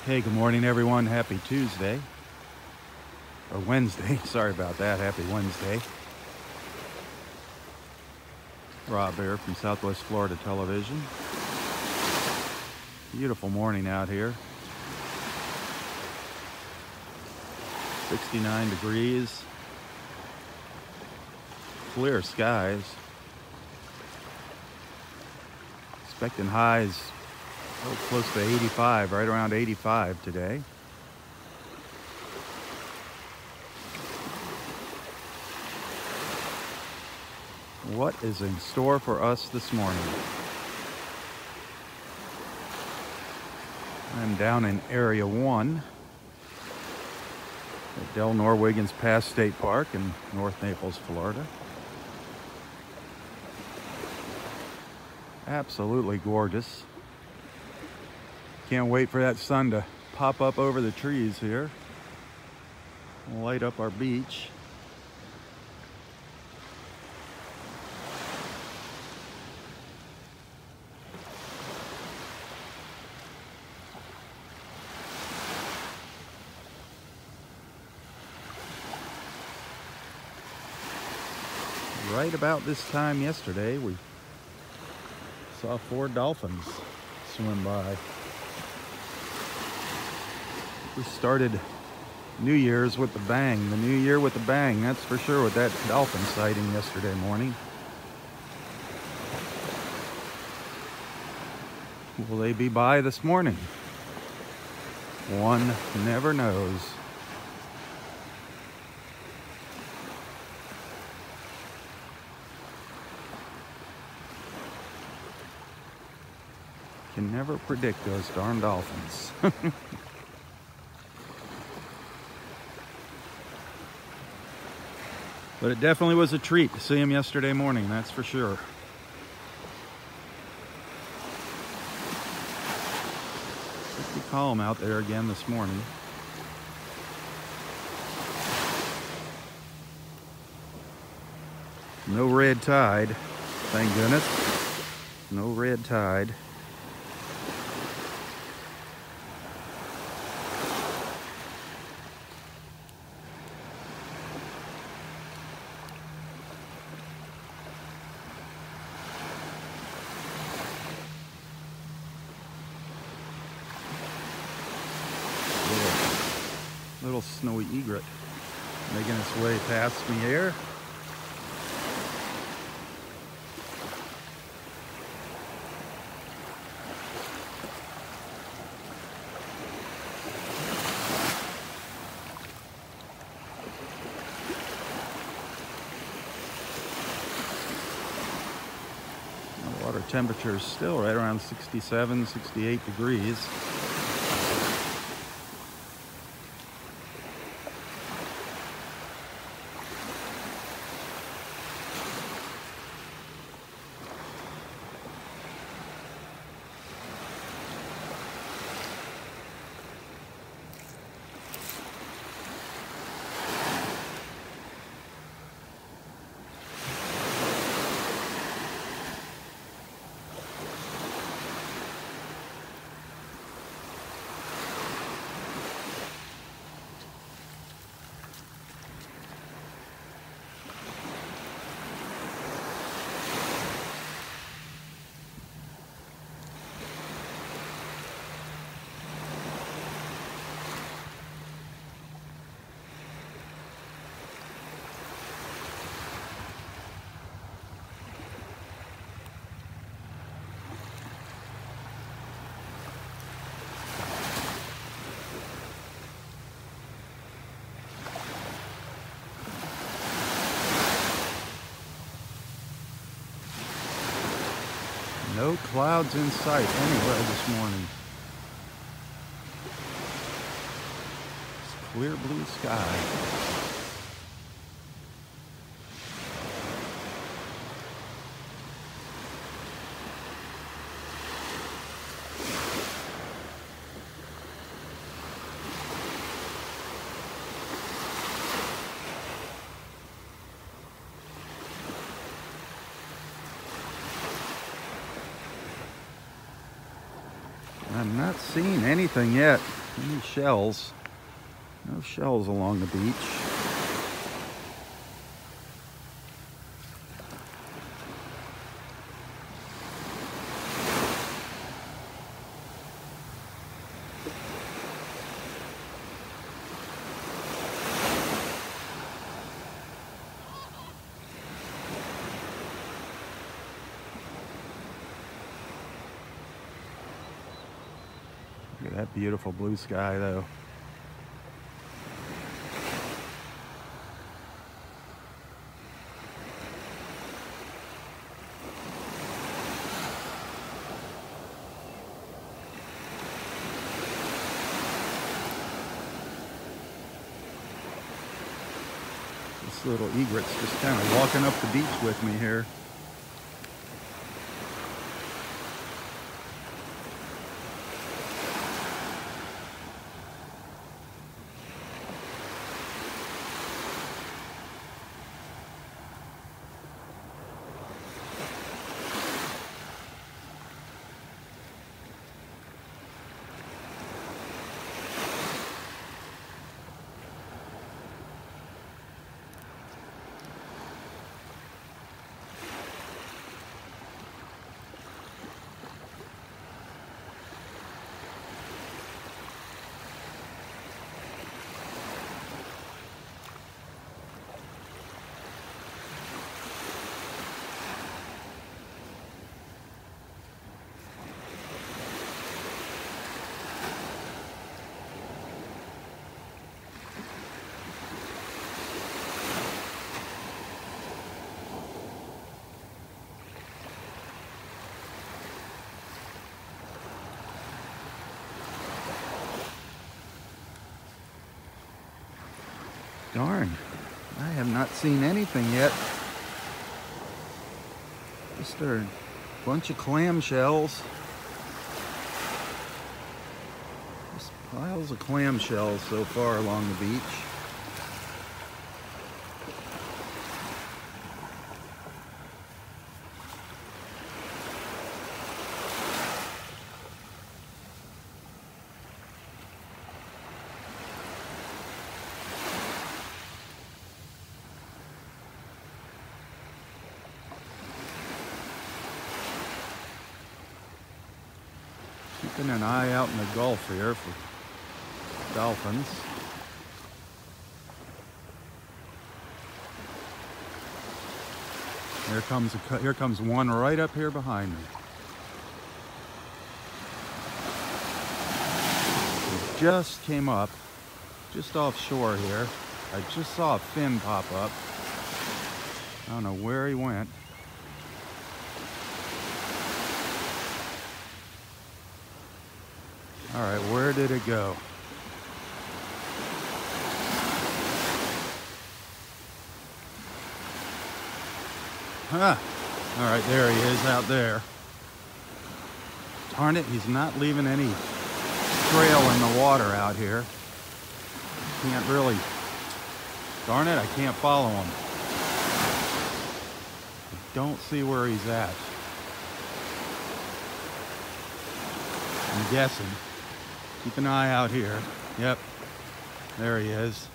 Hey, good morning, everyone. Happy Tuesday. Or Wednesday. Sorry about that. Happy Wednesday. Robb here from Southwest Florida Television. Beautiful morning out here. 69 degrees. Clear skies. Expecting highs close to 85, right around 85 today. What is in store for us this morning? I'm down in Area 1 at Del Norwigans Pass State Park in North Naples, Florida. Absolutely gorgeous. Can't wait for that sun to pop up over the trees here. Light up our beach. Right about this time yesterday, we saw 4 dolphins swim by. We started New Year's with the bang. The new year with the bang, that's for sure, with that dolphin sighting yesterday morning. Will they be by this morning? One never knows. Can never predict those darn dolphins. But it definitely was a treat to see him yesterday morning, that's for sure. Pretty calm out there again this morning. No red tide, thank goodness. No red tide. Little snowy egret making its way past me here. The water temperature is still right around 67, 68 degrees. No clouds in sight anywhere this morning. It's clear blue sky. I'm not seeing anything yet. Any shells? No shells along the beach. Look at that beautiful blue sky, though. This little egret's just kind of walking up the beach with me here. Darn, I have not seen anything yet. Just a bunch of clam shells. Just piles of clam shells so far along the beach. Keeping an eye out in the Gulf here for dolphins. Here comes one right up here behind me. He just came up, just offshore here. I just saw a fin pop up. I don't know where he went. All right, where did it go? Huh. All right, there he is out there. Darn it, he's not leaving any trail in the water out here. Can't really, darn it, I can't follow him. I don't see where he's at. I'm guessing. Keep an eye out here. Yep, there he is.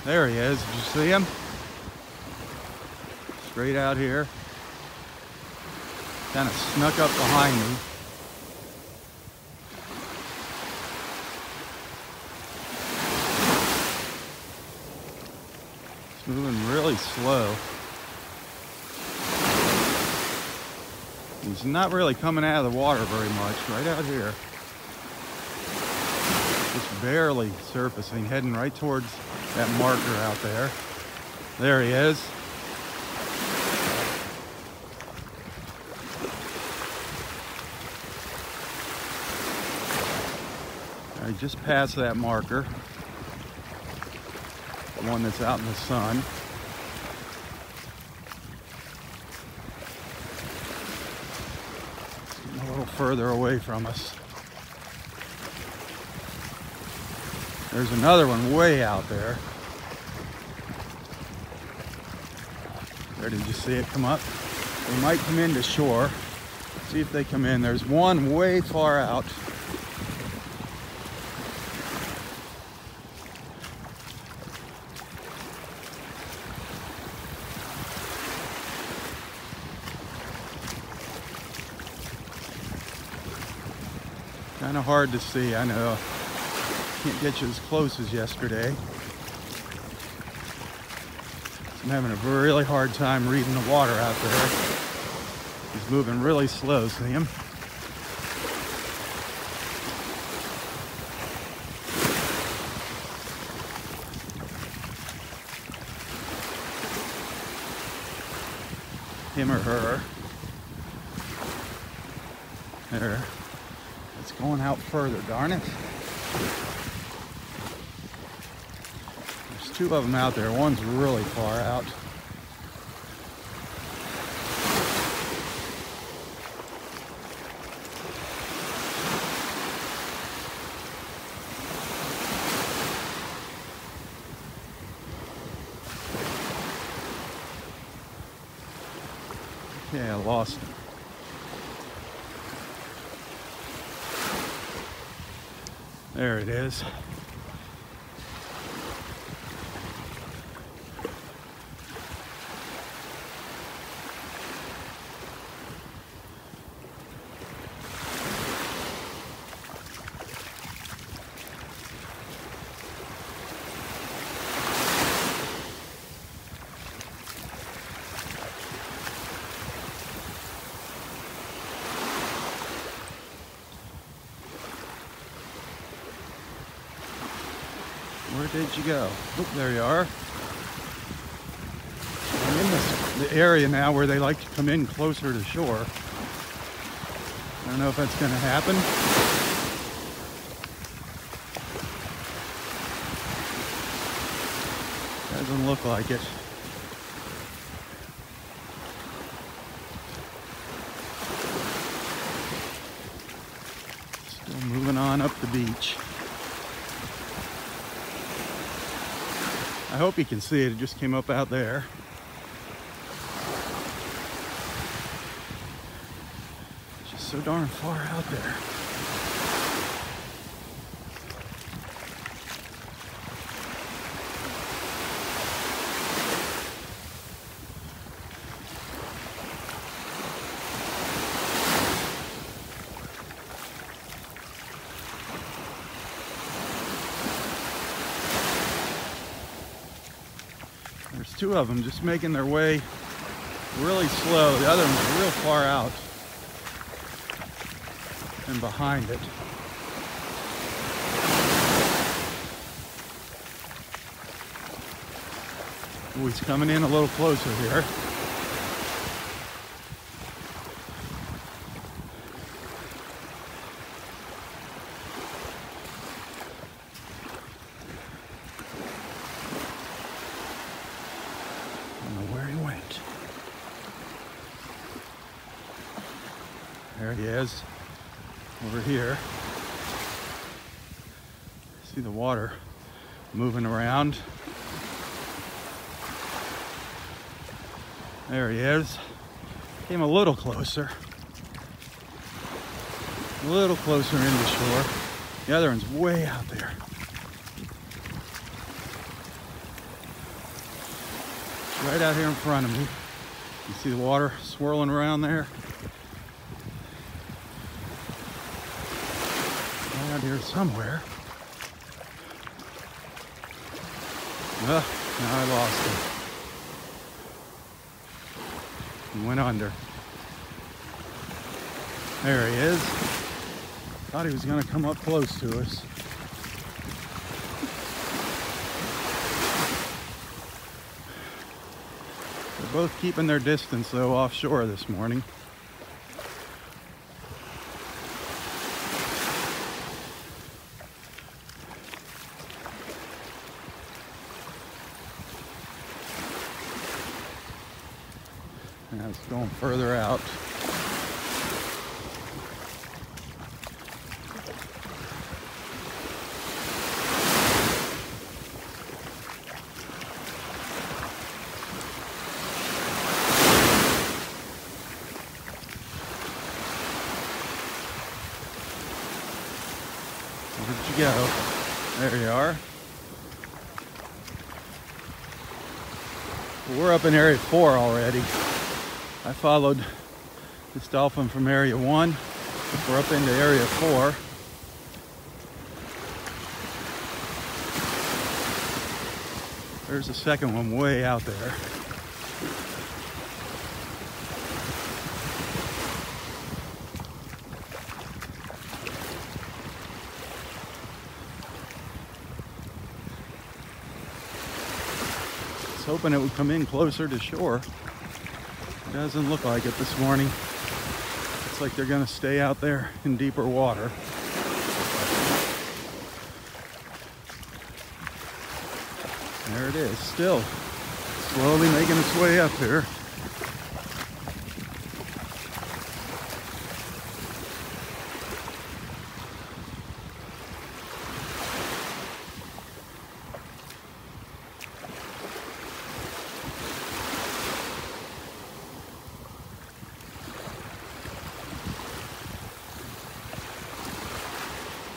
There he is, did you see him? Straight out here. Kind of snuck up behind me. It's moving really slow. He's not really coming out of the water very much, right out here. Just barely surfacing, heading right towards that marker out there. There he is. I just passed that marker, the one that's out in the sun. A little further away from us. There's another one way out there. There, did you see it come up? They might come into shore. See if they come in. There's one way far out. Kind of hard to see, I know. Can't get you as close as yesterday. I'm having a really hard time reading the water out there. He's moving really slow, see him? Him or her. There. It's going out further, darn it. There's two of them out there. One's really far out. Okay, I lost him. There it is. Where did you go? Oh, there you are. I'm in the area now where they like to come in closer to shore. I don't know if that's going to happen. Doesn't look like it. Still moving on up the beach. I hope you can see it. It just came up out there. It's just so darn far out there. There's two of them just making their way really slow. The other one's real far out and behind it. Oh, he's coming in a little closer here. There he is, over here. See the water moving around. There he is. Came a little closer. A little closer into shore. The other one's way out there. It's right out here in front of me. You see the water swirling around there? Out here somewhere. Now I lost him. He went under. There he is. Thought he was going to come up close to us. They're both keeping their distance though offshore this morning. Now it's going further out. Where did you go? There you are. Well, we're up in area 4 already. I followed this dolphin from area 1. We're up into area 4. There's a second one way out there. I was hoping it would come in closer to shore. It doesn't look like it this morning. Looks like they're gonna stay out there in deeper water. There it is, still slowly making its way up here.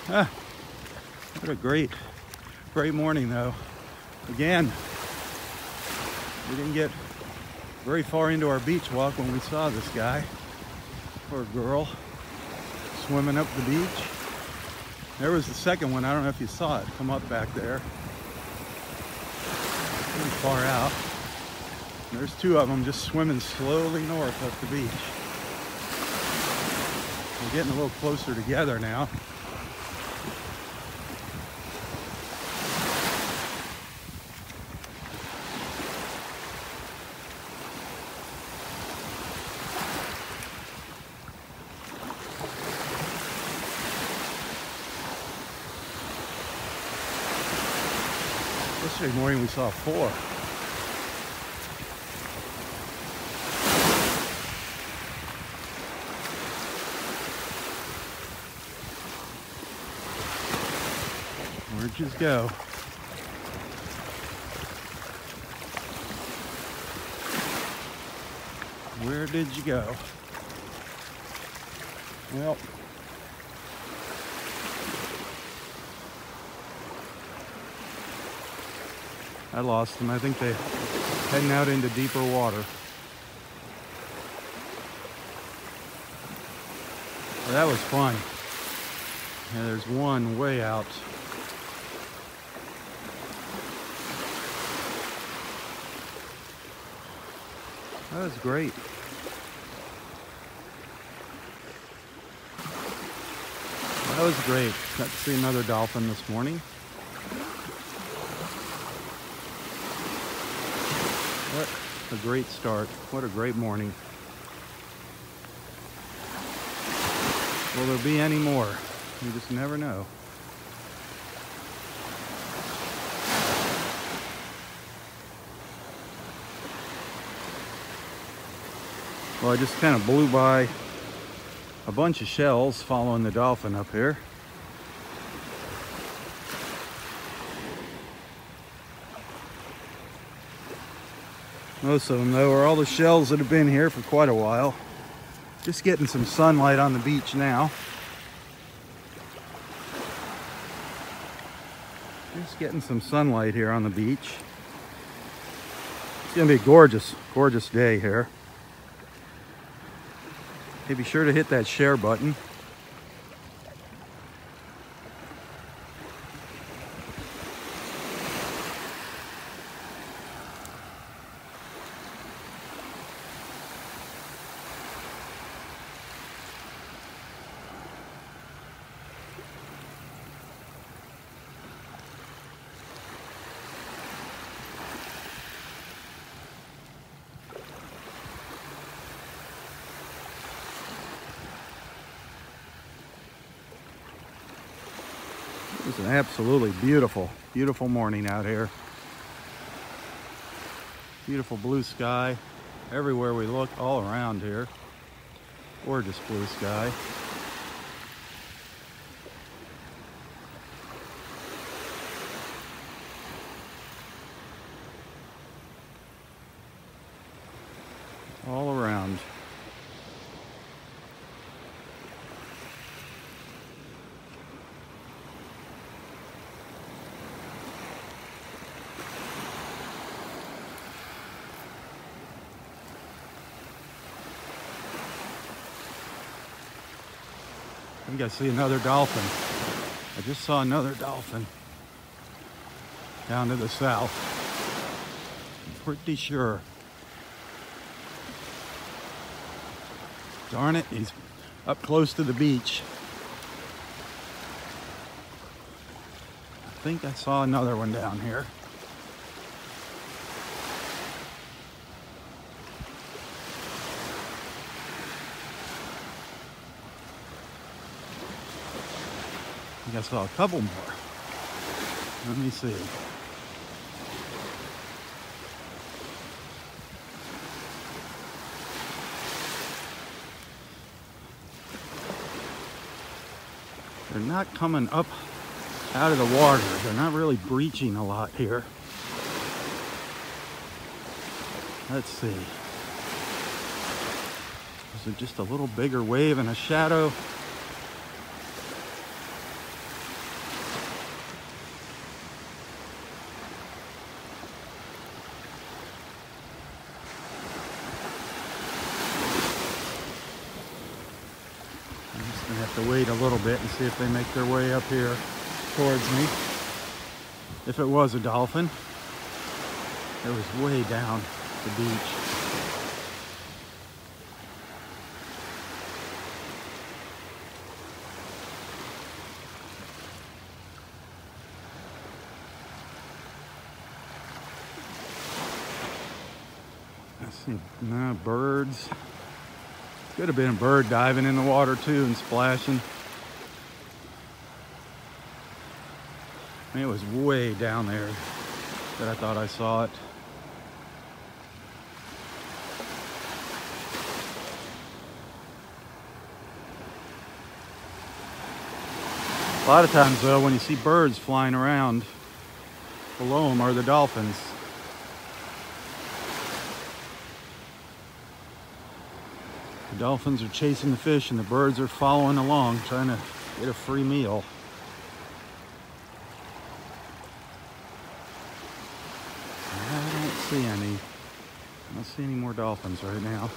Ah, what a great morning though. Again, we didn't get very far into our beach walk when we saw this guy or girl swimming up the beach. There was the second one. I don't know if you saw it come up back there. Pretty far out. And there's two of them just swimming slowly north up the beach. We're getting a little closer together now. Yesterday morning we saw 4. Where'd you go? Where did you go? Well, I lost them. I think they're heading out into deeper water. Well, that was fun. Yeah, there's one way out. That was great. That was great. Got to see another dolphin this morning. What a great start. What a great morning. Will there be any more? You just never know. Well, I just kind of blew by a bunch of shells following the dolphin up here. Most of them, though, are all the shells that have been here for quite a while. Just getting some sunlight on the beach now. Just getting some sunlight here on the beach. It's gonna be a gorgeous, gorgeous day here. Hey, be sure to hit that share button. It's an absolutely beautiful, beautiful morning out here. Beautiful blue sky everywhere we look, all around here. Gorgeous blue sky. All around. I think I see another dolphin. I just saw another dolphin down to the south. Pretty sure. Darn it, he's up close to the beach. I think I saw another one down here. I think I saw a couple more. Let me see. They're not coming up out of the water. They're not really breaching a lot here. Let's see. Is it just a little bigger wave and a shadow? To wait a little bit and see if they make their way up here towards me. If it was a dolphin, it was way down the beach. I see no birds. Could have been a bird diving in the water too and splashing. I mean, it was way down there that I thought I saw it. A lot of times though, when you see birds flying around, below them are the dolphins. The dolphins are chasing the fish and the birds are following along, trying to get a free meal. I don't see any. I don't see any more dolphins right now.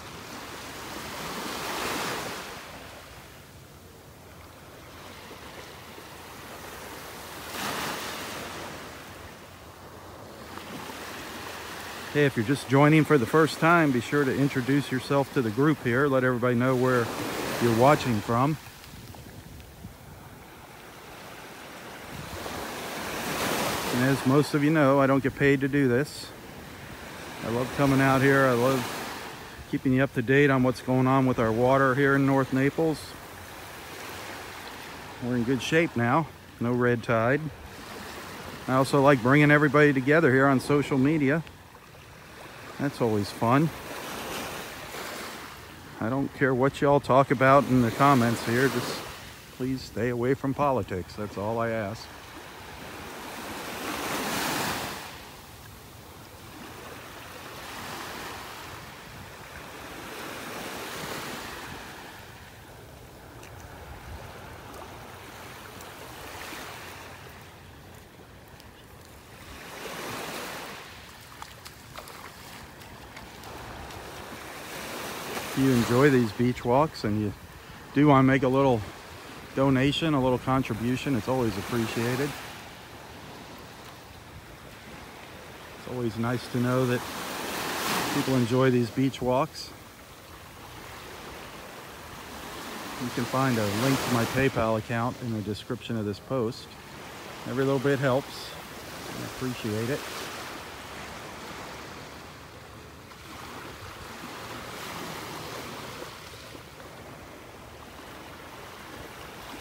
Hey, if you're just joining for the first time, be sure to introduce yourself to the group here. Let everybody know where you're watching from. And as most of you know, I don't get paid to do this. I love coming out here. I love keeping you up to date on what's going on with our water here in North Naples. We're in good shape now. No red tide. I also like bringing everybody together here on social media. That's always fun. I don't care what y'all talk about in the comments here. Just please stay away from politics. That's all I ask. If you enjoy these beach walks and you do want to make a little donation, a little contribution, it's always appreciated. It's always nice to know that people enjoy these beach walks. You can find a link to my PayPal account in the description of this post. Every little bit helps. I appreciate it.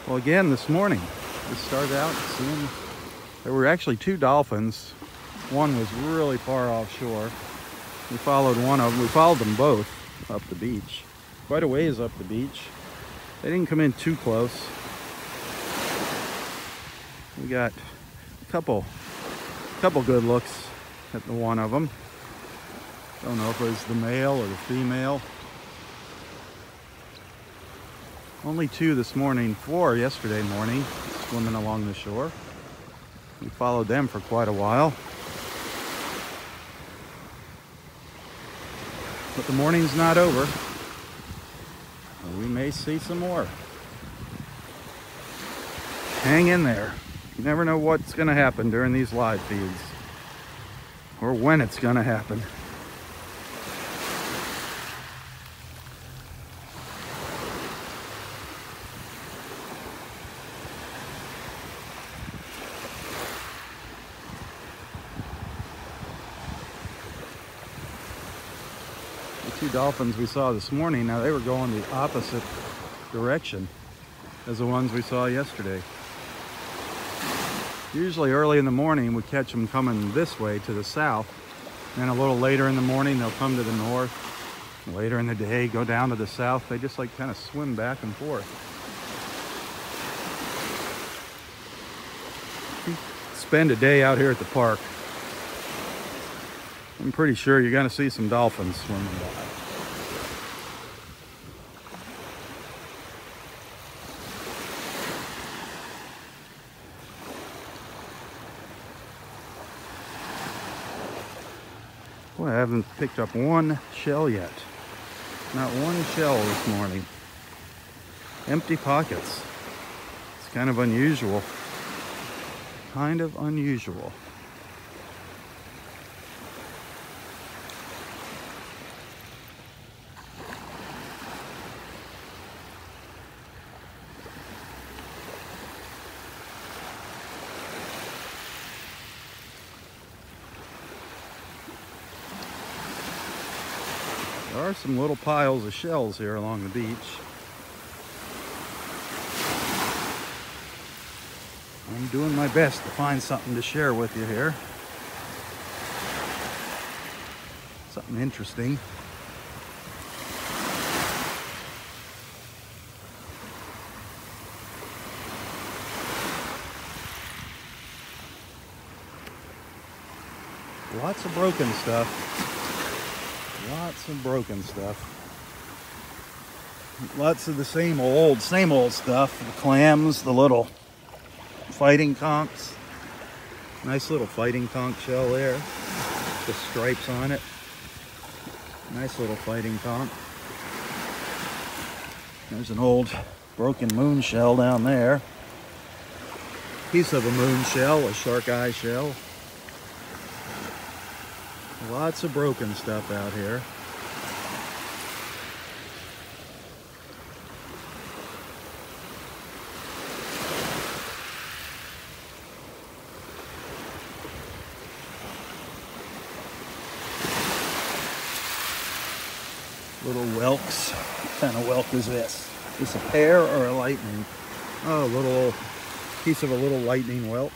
Well, again, this morning, we started out seeing there were actually two dolphins. One was really far offshore. We followed one of them. We followed them both up the beach, quite a ways up the beach. They didn't come in too close. We got a couple good looks at the one of them. Don't know if it was the male or the female. Only two this morning, 4 yesterday morning, swimming along the shore. We followed them for quite a while. But the morning's not over. We may see some more. Hang in there. You never know what's going to happen during these live feeds. or when it's gonna happen. The two dolphins we saw this morning, now they were going the opposite direction as the ones we saw yesterday. Usually early in the morning we catch them coming this way to the south, and a little later in the morning they'll come to the north. Later in the day go down to the south. They just like kind of swim back and forth. Spend a day out here at the park, I'm pretty sure you're going to see some dolphins swimming by. Boy, I haven't picked up one shell yet. Not one shell this morning. Empty pockets. It's kind of unusual. Kind of unusual. There are some little piles of shells here along the beach. I'm doing my best to find something to share with you here. Something interesting. Lots of broken stuff. Lots of broken stuff. Lots of the same old stuff. The clams, the little fighting conchs. Nice little fighting conch shell there. The stripes on it. Nice little fighting conch. There's an old broken moon shell down there. Piece of a moon shell, a shark eye shell. Lots of broken stuff out here. Little whelks. What kind of whelk is this? Is this a pear or a lightning? Oh, a little piece of a little lightning whelk.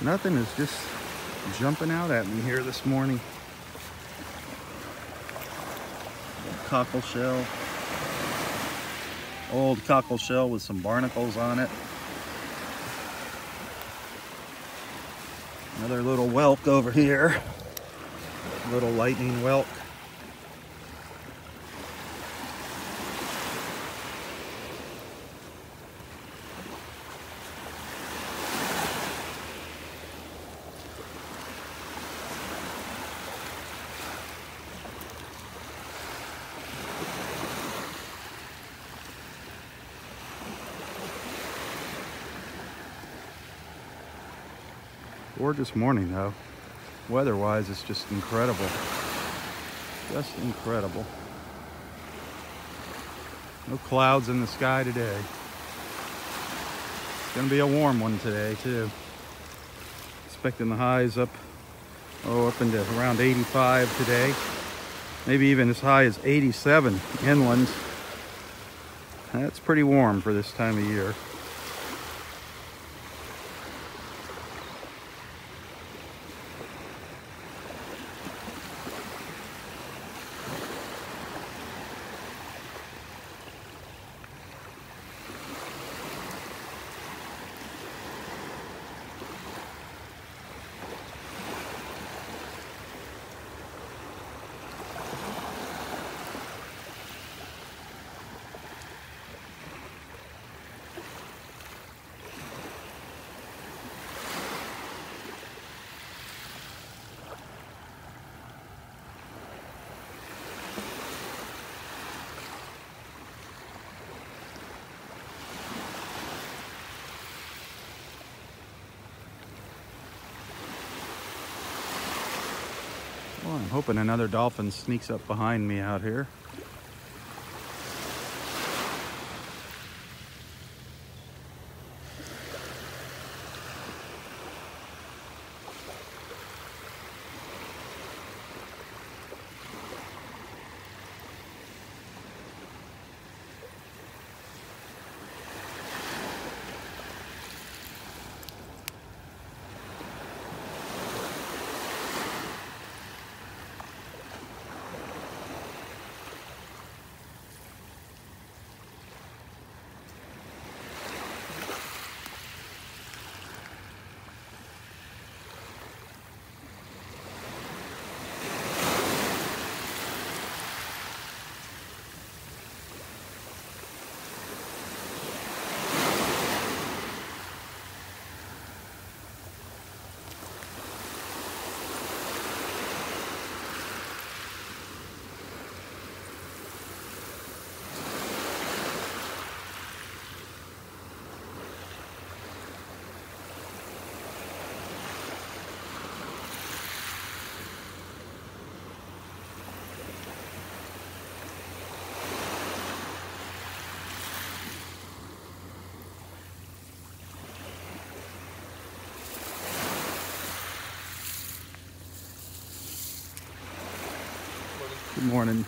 Nothing is just jumping out at me here this morning. Cockle shell. Old cockle shell with some barnacles on it. Another little whelk over here. Little lightning whelk. Gorgeous morning though. Weather-wise, it's just incredible. Just incredible. No clouds in the sky today. It's gonna be a warm one today too. Expecting the highs up into around 85 today. Maybe even as high as 87 inland. That's pretty warm for this time of year. hoping another dolphin sneaks up behind me out here. Good morning.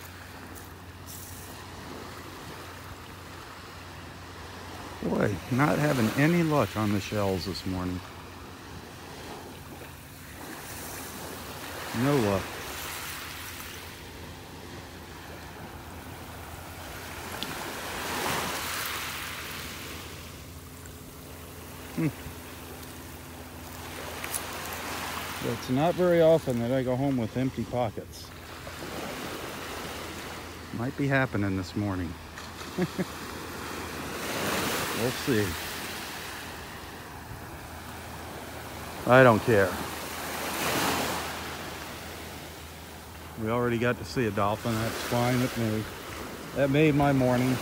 Boy, not having any luck on the shells this morning. No luck. It's not very often that I go home with empty pockets. Might be happening this morning. We'll see. I don't care. We already got to see a dolphin. That's fine with me. That made my morning.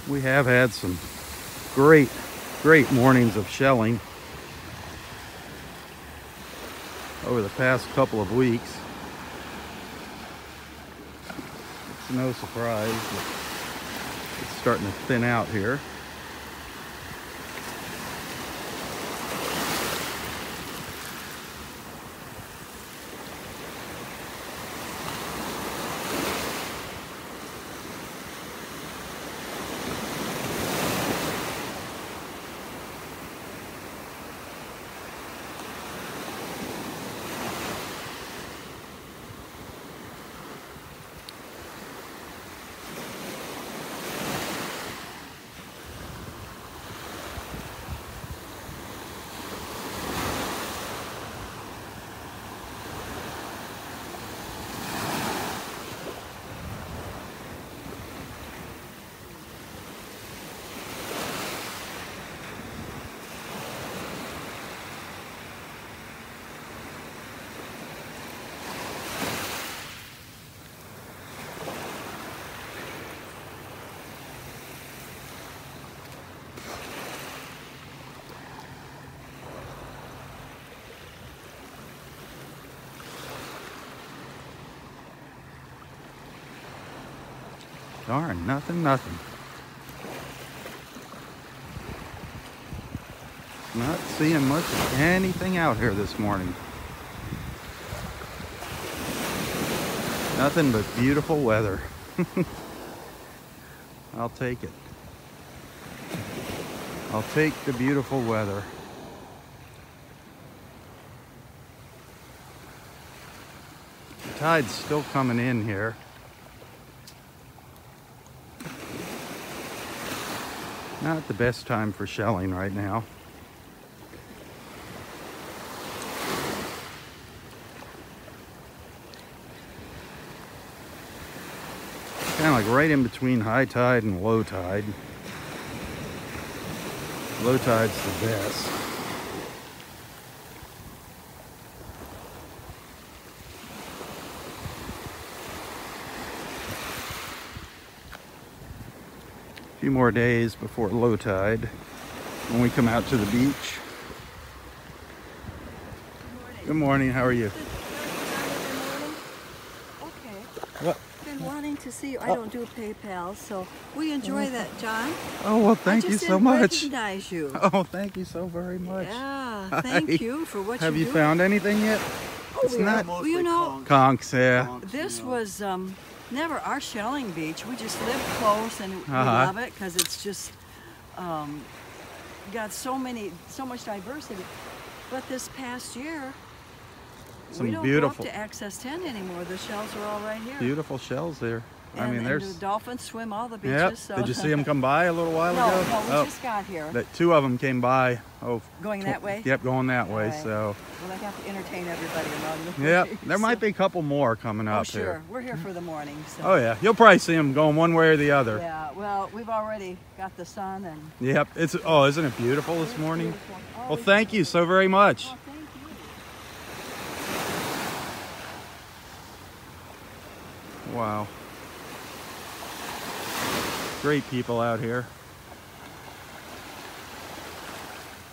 We have had some great mornings of shelling over the past couple of weeks. It's no surprise that it's starting to thin out here. Darn, nothing. Not seeing much of anything out here this morning. Nothing but beautiful weather. I'll take it. I'll take the beautiful weather. The tide's still coming in here. Not the best time for shelling right now. Kind of like right in between high tide and low tide. Low tide's the best. few more days before low tide when we come out to the beach. Good morning. How are you? Okay. What? Been wanting to see you. I don't do PayPal, so we enjoy that, John. Oh, well, thank you so much. I just didn't recognize you. Oh, thank you so very much. Yeah, thank you for what Have you you do. found anything yet? Oh, It's not well, you know, conchs, yeah. this was never our shelling beach. We just live close, and we love it because it's just got so much diversity. But this past year, we don't go up to Access 10 anymore. The shells are all right here. Beautiful shells there. And, I mean, there's the dolphins swim all the beaches. Yep. So. Did you see them come by a little while ago? No, we just got here. Two of them came by. Oh, going that way? Yep, going that way. Right. So. Well, I have to entertain everybody along the way. Yep, there might be a couple more coming up here. here. We're here for the morning. So. Oh yeah, you'll probably see them going one way or the other. Yeah, well, we've already got the sun and. Yep, isn't it beautiful this morning? Beautiful. Well, thank you so very much. Oh, thank you. Wow. Great people out here.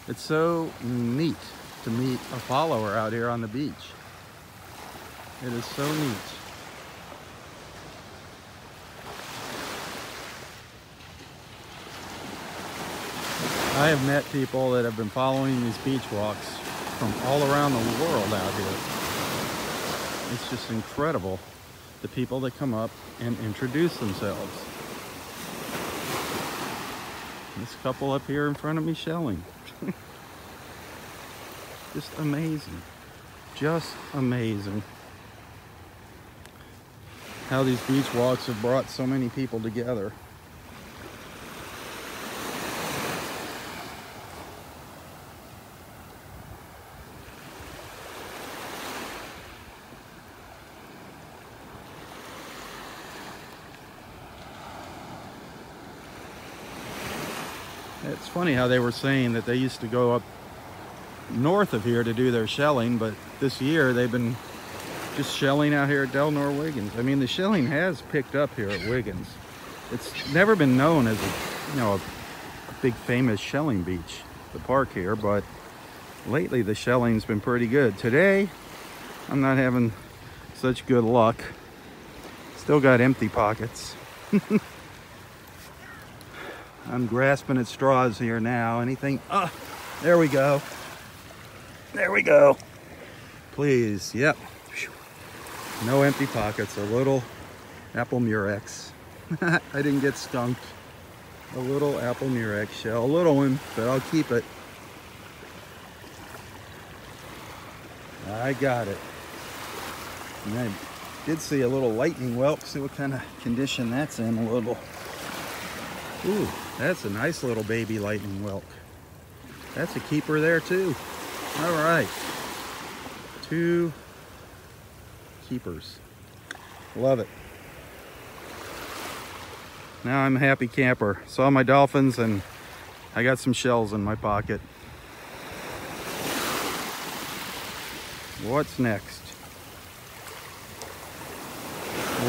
It's so neat to meet a follower out here on the beach. It is so neat. I have met people that have been following these beach walks from all around the world out here. It's just incredible, the people that come up and introduce themselves. This couple up here in front of me shelling. Just amazing. Just amazing. How these beach walks have brought so many people together. It's funny how they were saying that they used to go up north of here to do their shelling, but this year they've been just shelling out here at Del Nor Wiggins. I mean, the shelling has picked up here at Wiggins. It's never been known as a big famous shelling beach, the park here, but lately the shelling's been pretty good. Today, I'm not having such good luck. Still got empty pockets. I'm grasping at straws here now. Anything? There we go. There we go. Please, yep. No empty pockets. A little apple murex. I didn't get skunked. A little apple murex shell. A little one, but I'll keep it. I got it. And I did see a little lightning whelk. See what kind of condition that's in a little. Ooh, that's a nice little baby lightning whelk. That's a keeper there too. All right, 2 keepers. Love it. Now I'm a happy camper. Saw my dolphins and I got some shells in my pocket. What's next?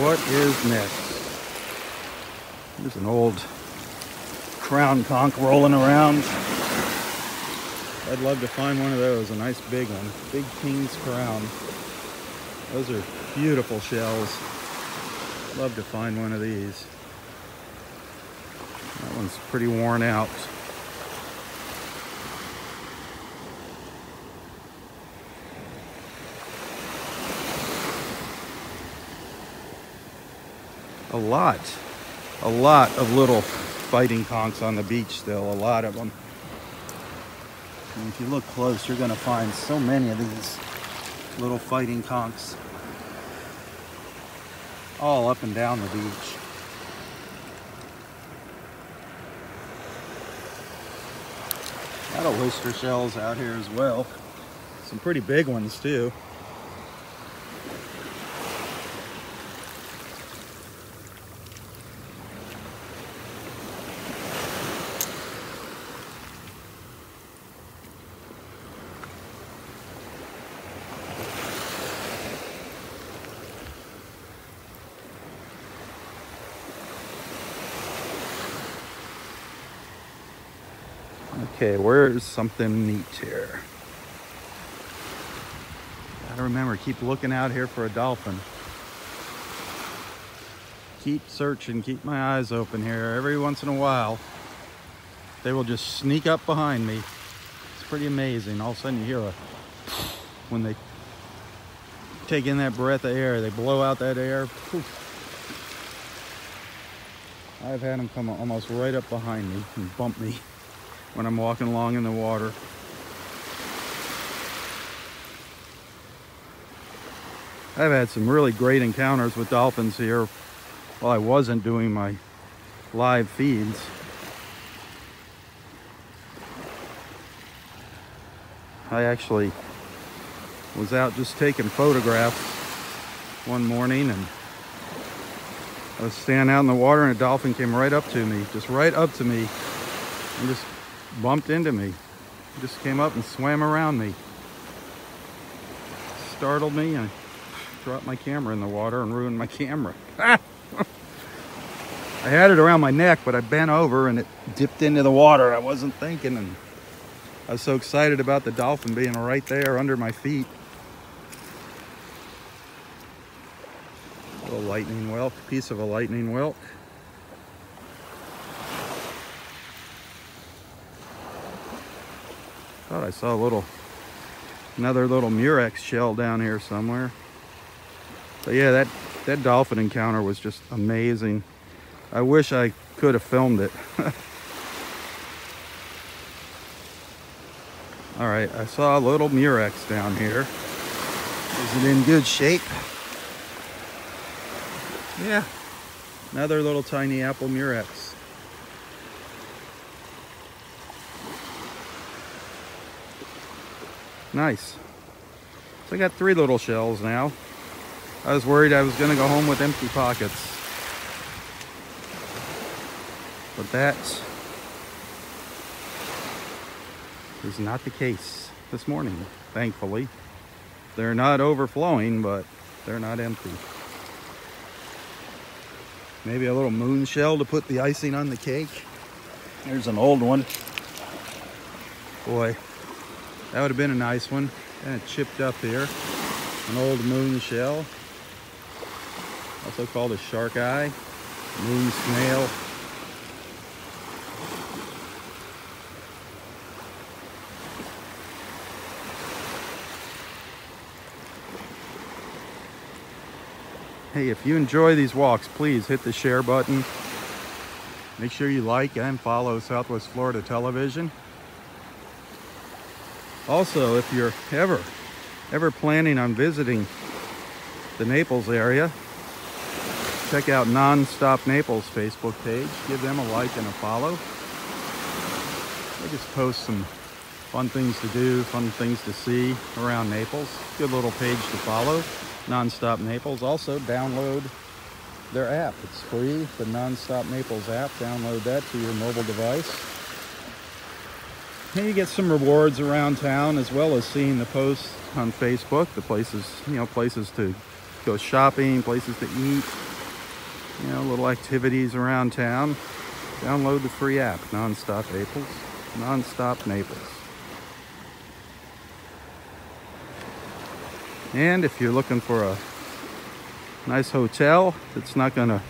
What is next? There's an old crown conch rolling around. I'd love to find one of those, a nice big one. Big King's Crown. Those are beautiful shells. Love to find one of these. That one's pretty worn out. A lot of little fighting conchs on the beach still, a lot of them. And if you look close, you're going to find so many of these little fighting conchs all up and down the beach. A lot of oyster shells out here as well. Some pretty big ones too. Okay, where's something neat here? Gotta remember, keep looking out here for a dolphin. Keep searching, keep my eyes open here. Every once in a while, they will just sneak up behind me. It's pretty amazing. All of a sudden you hear a, when they take in that breath of air, they blow out that air. Poof. I've had them come almost right up behind me and bump me when I'm walking along in the water. I've had some really great encounters with dolphins here while I wasn't doing my live feeds. I actually was out just taking photographs one morning, and I was standing out in the water and a dolphin came right up to me, just right up to me, and just bumped into me. He just came up and swam around me. Startled me, and I dropped my camera in the water and ruined my camera. I had it around my neck, but I bent over and it dipped into the water. I wasn't thinking, and I was so excited about the dolphin being right there under my feet. A little lightning whelk, piece of a lightning whelk. Thought I saw another little murex shell down here somewhere. But yeah, that dolphin encounter was just amazing. I wish I could have filmed it. All right, I saw a little murex down here. Is it in good shape? Yeah, another little tiny apple murex. Nice. So I got 3 little shells now. I was worried I was gonna go home with empty pockets. But that is not the case this morning, thankfully. They're not overflowing, but they're not empty. Maybe a little moon shell to put the icing on the cake. There's an old one. Boy, that would have been a nice one. Kind of chipped up here. An old moon shell. Also called a shark eye. Moon snail. Hey, if you enjoy these walks, please hit the share button. Make sure you like and follow Southwest Florida Television. Also, if you're ever planning on visiting the Naples area, check out Nonstop Naples Facebook page. Give them a like and a follow. They just post some fun things to do, fun things to see around Naples. Good little page to follow. Nonstop Naples. Also, download their app. It's free, the Nonstop Naples app. Download that to your mobile device. And you get some rewards around town, as well as seeing the posts on Facebook, the places, places to go shopping, places to eat, little activities around town. Download the free app, Nonstop Naples. Nonstop Naples. And if you're looking for a nice hotel that's not going to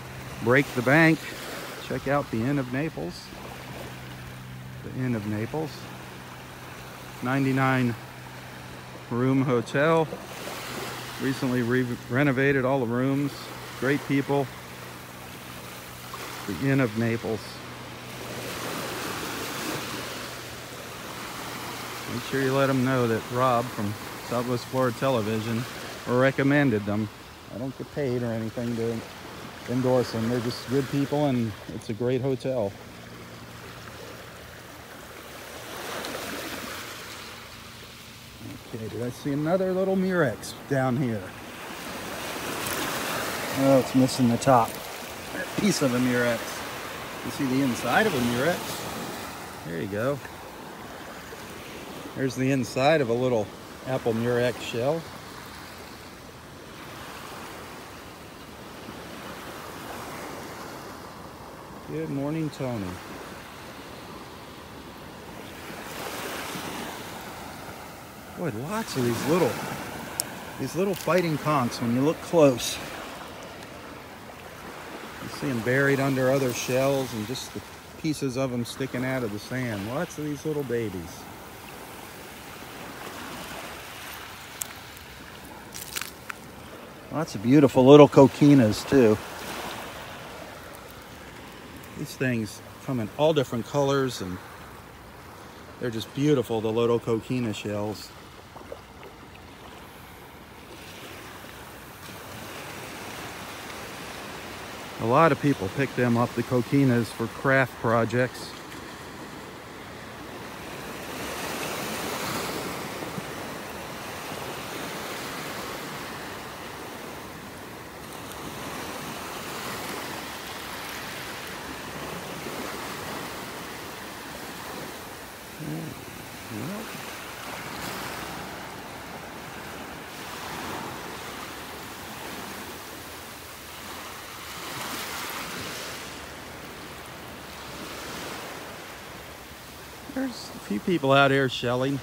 break the bank, check out the Inn of Naples. The Inn of Naples. 99 room hotel. Recently renovated all the rooms. Great people. The Inn of Naples. Make sure you let them know that Rob from Southwest Florida Television recommended them. I don't get paid or anything to endorse them. They're just good people, and it's a great hotel. Okay, did I see another little murex down here? Oh, it's missing the top. A piece of a murex. You see the inside of a murex? There you go. There's the inside of a little apple murex shell. Good morning, Tony. Boy, lots of these little fighting conchs when you look close. You see them buried under other shells and just the pieces of them sticking out of the sand. Lots of these little babies. Lots of beautiful little coquinas too. These things come in all different colors and they're just beautiful, the little coquina shells. A lot of people pick them up, the coquinas, for craft projects. There's a few people out here shelling.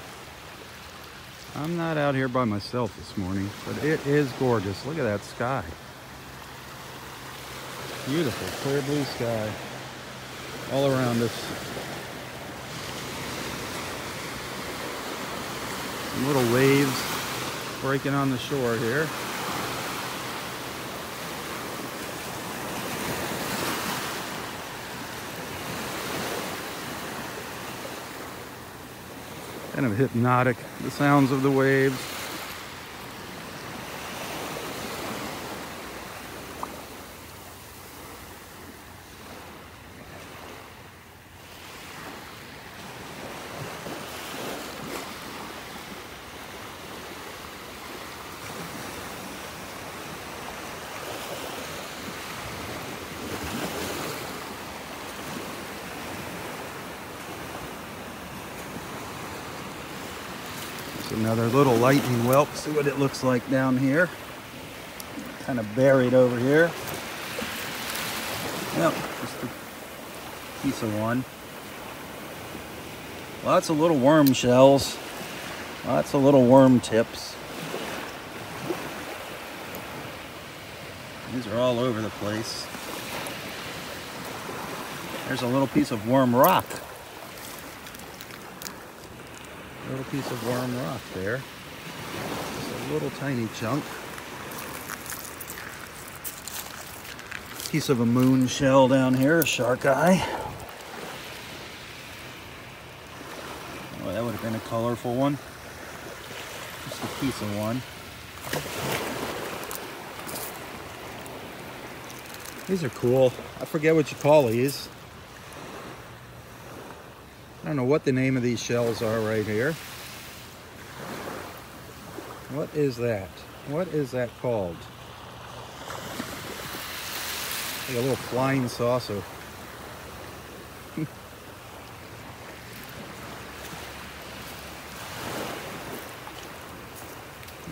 I'm not out here by myself this morning, but it is gorgeous. Look at that sky. Beautiful, clear blue sky all around us. Some little waves breaking on the shore here. Kind of hypnotic, the sounds of the waves. Another little lightning whelp. See what it looks like down here. Kind of buried over here. Yep, just a piece of one. Lots of little worm shells. Lots of little worm tips. These are all over the place. There's a little piece of worm rock. Little piece of worm rock there. Just a little tiny chunk. Piece of a moon shell down here, a shark eye. Oh, that would have been a colorful one. Just a piece of one. These are cool. I forget what you call these. I don't know what the name of these shells are right here. What is that? What is that called? Like a little flying saucer.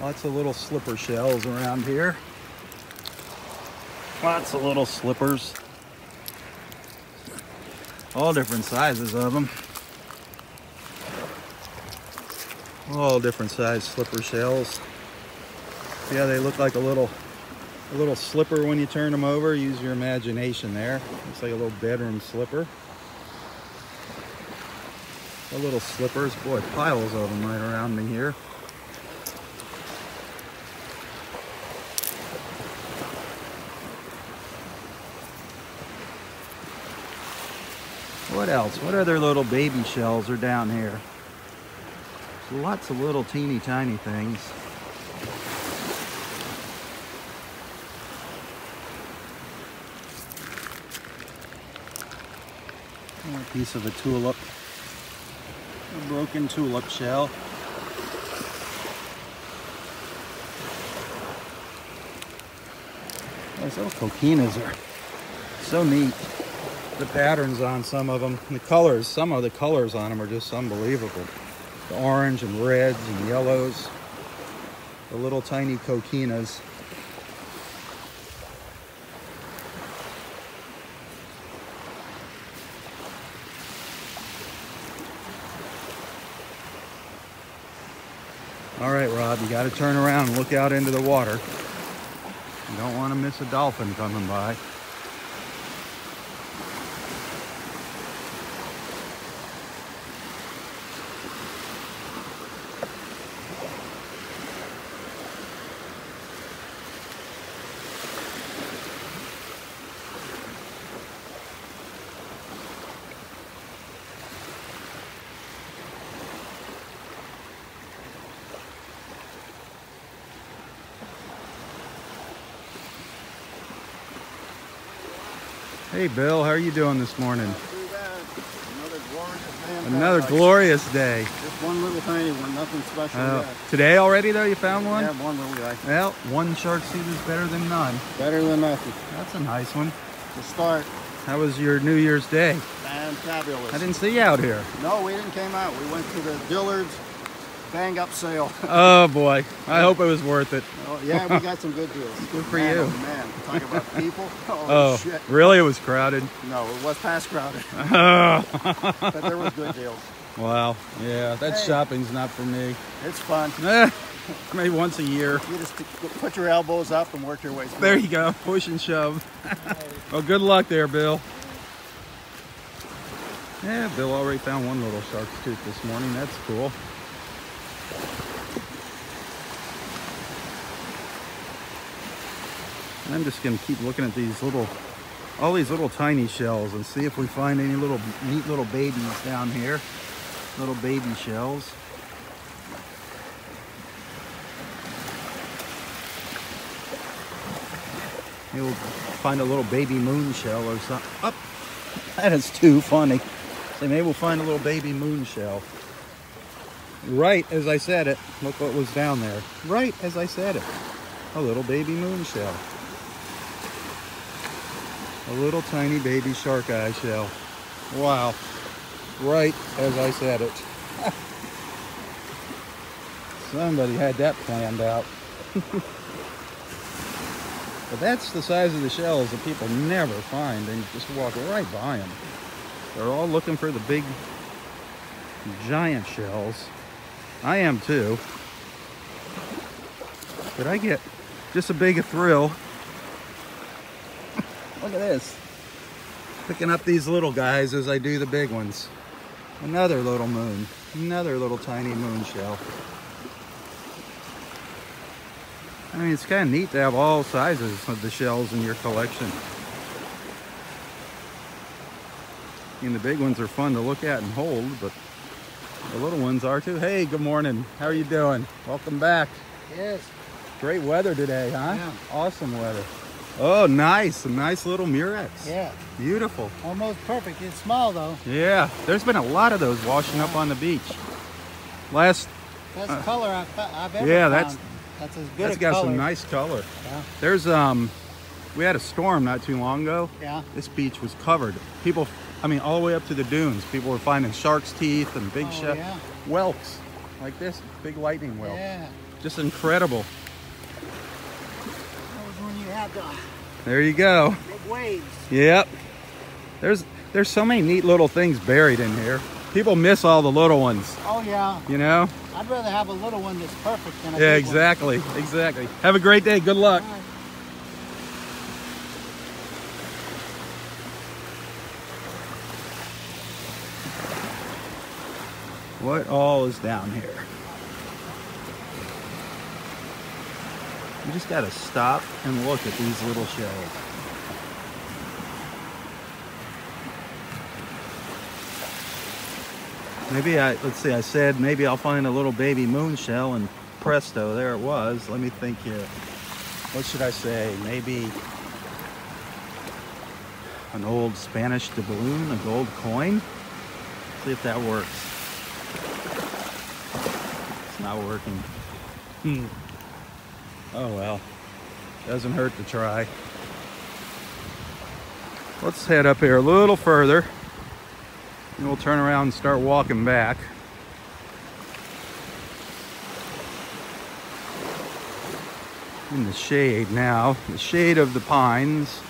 Lots of little slipper shells around here. Lots of little slippers. All different sizes of them. All different size slipper shells. Yeah, they look like a little slipper when you turn them over. Use your imagination there. Looks like a little bedroom slipper. The little slippers. Boy, piles of them right around me here. What else? What other little baby shells are down here? Lots of little teeny tiny things. A piece of a tulip. A broken tulip shell. Those little coquinas are so neat. The patterns on some of them, the colors, some of the colors on them are just unbelievable. The orange and reds and yellows, the little tiny coquinas. All right, Rob, you got to turn around and look out into the water. You don't want to miss a dolphin coming by. Hey Bill, how are you doing this morning? Not too bad. Another glorious day. Just one little tiny one, nothing special yet. Today already though, you found one? Yeah, one little guy. Well, one shark seed is better than none. Better than nothing. That's a nice one. To start. How was your New Year's Day? Fantabulous. I didn't see you out here. No, we didn't came out. We went to the Dillard's bang up sale. Oh boy, I hope it was worth it. Oh, yeah, we got some good deals. Good for man, you. Oh man, talking about people. Oh, shit. Really? It was crowded? No, it was past crowded. Oh. But there was good deals. Wow, yeah, that shopping's not for me. It's fun. Maybe once a year. You just put your elbows up and work your way through. There you go, push and shove. Well, good luck there, Bill. Yeah, Bill already found one little shark's tooth this morning. That's cool. I'm just gonna keep looking at these all these little tiny shells and see if we find any neat little babies down here. Little baby shells. Maybe we'll find a little baby moon shell or something. Oh, that is too funny. So maybe we'll find a little baby moon shell. Right as I said it, look what was down there. Right as I said it. A little baby moon shell. A little tiny baby shark eye shell. Wow. Right as I said it. Somebody had that planned out. But that's the size of the shells that people never find. They just walk right by them. They're all looking for the big, giant shells. I am too. But I get just as big a thrill. Look at this. Picking up these little guys as I do the big ones. Another little moon. Another little tiny moon shell. I mean, it's kind of neat to have all sizes of the shells in your collection. I mean, the big ones are fun to look at and hold, but the little ones are too. Hey, good morning. How are you doing? Welcome back. Yes. Great weather today, huh? Yeah. Awesome weather. Oh, nice. Some nice little murex. Yeah. Beautiful. Almost perfect. It's small though. Yeah. There's been a lot of those washing up on the beach. Best color I've ever found. That's as good a color. That's got some nice color. Yeah. There's we had a storm not too long ago. Yeah. This beach was covered. People, I mean, all the way up to the dunes. People were finding shark's teeth and big whelks like this, big lightning whelk. Yeah. Just incredible. That was when you had the There you go. big waves. Yep. There's so many neat little things buried in here. People miss all the little ones. Oh yeah. You know? I'd rather have a little one that's perfect than a Yeah, big exactly. Exactly. Have a great day. Good luck. One. All right. What all is down here? You just gotta stop and look at these little shells. Maybe let's see, I said maybe I'll find a little baby moon shell, and presto, there it was. Let me think here. What should I say? Maybe an old Spanish doubloon, a gold coin? See if that works. It's not working. Oh well, doesn't hurt to try. Let's head up here a little further and we'll turn around and start walking back. In the shade now, the shade of the pines.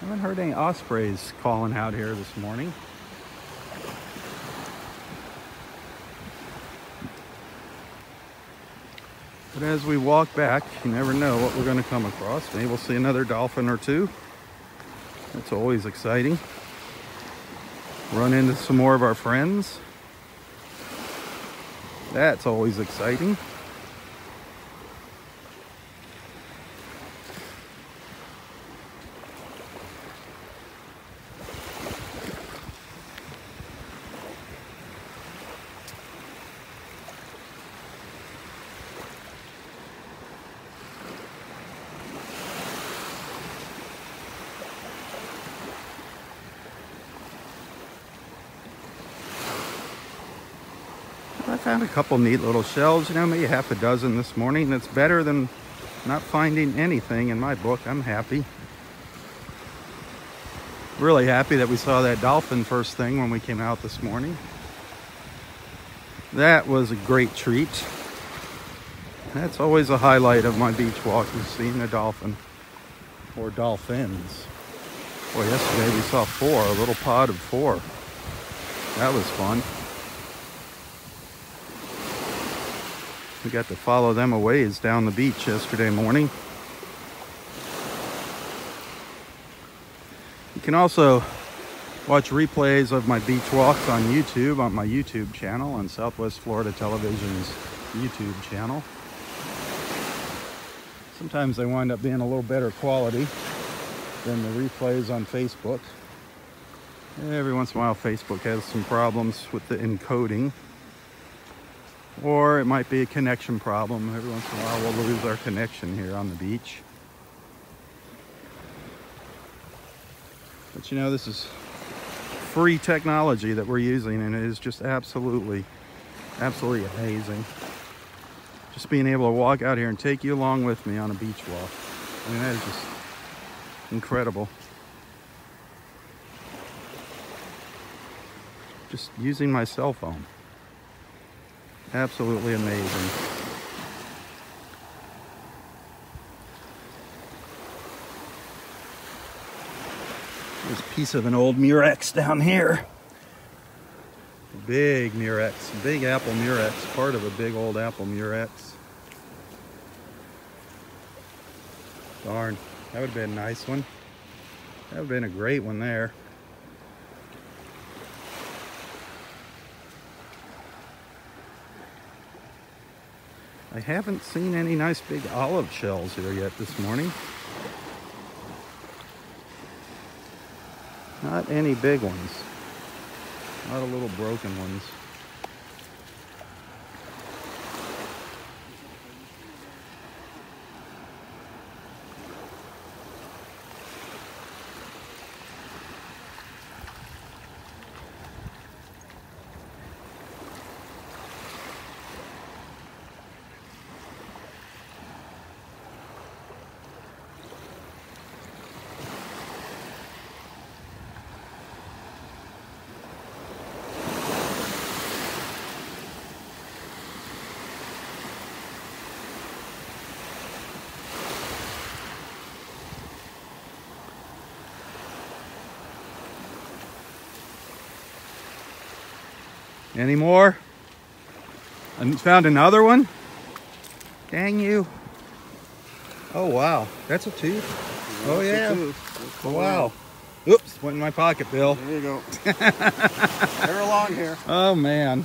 I haven't heard any ospreys calling out here this morning. But as we walk back, you never know what we're going to come across. Maybe we'll see another dolphin or two. That's always exciting. Run into some more of our friends. That's always exciting. I found a couple neat little shells, you know, maybe half a dozen this morning. That's better than not finding anything in my book. I'm happy. Really happy that we saw that dolphin first thing when we came out this morning. That was a great treat. That's always a highlight of my beach walk, is seeing a dolphin or dolphins. Boy, yesterday we saw 4, a little pod of 4. That was fun. We got to follow them a ways down the beach yesterday morning. You can also watch replays of my beach walks on YouTube, on my YouTube channel, on Southwest Florida Television's YouTube channel. Sometimes they wind up being a little better quality than the replays on Facebook. Every once in a while Facebook has some problems with the encoding. Or it might be a connection problem. Every once in a while we'll lose our connection here on the beach. But you know, this is free technology that we're using, and it is just absolutely amazing. Just being able to walk out here and take you along with me on a beach walk. I mean, that is just incredible. Just using my cell phone. Absolutely amazing. There's a piece of an old murex down here. Big murex, big apple murex, part of a big old apple murex. Darn, that would have been a nice one. That would have been a great one there. I haven't seen any nice big olive shells here yet this morning. Not any big ones. A lot of little broken ones. Any more? I found another one. Dang you. Oh, wow. That's a tooth. Oh, yeah. Oh, wow. Oops, went in my pocket, Bill. There you go. They're along here. Oh, man.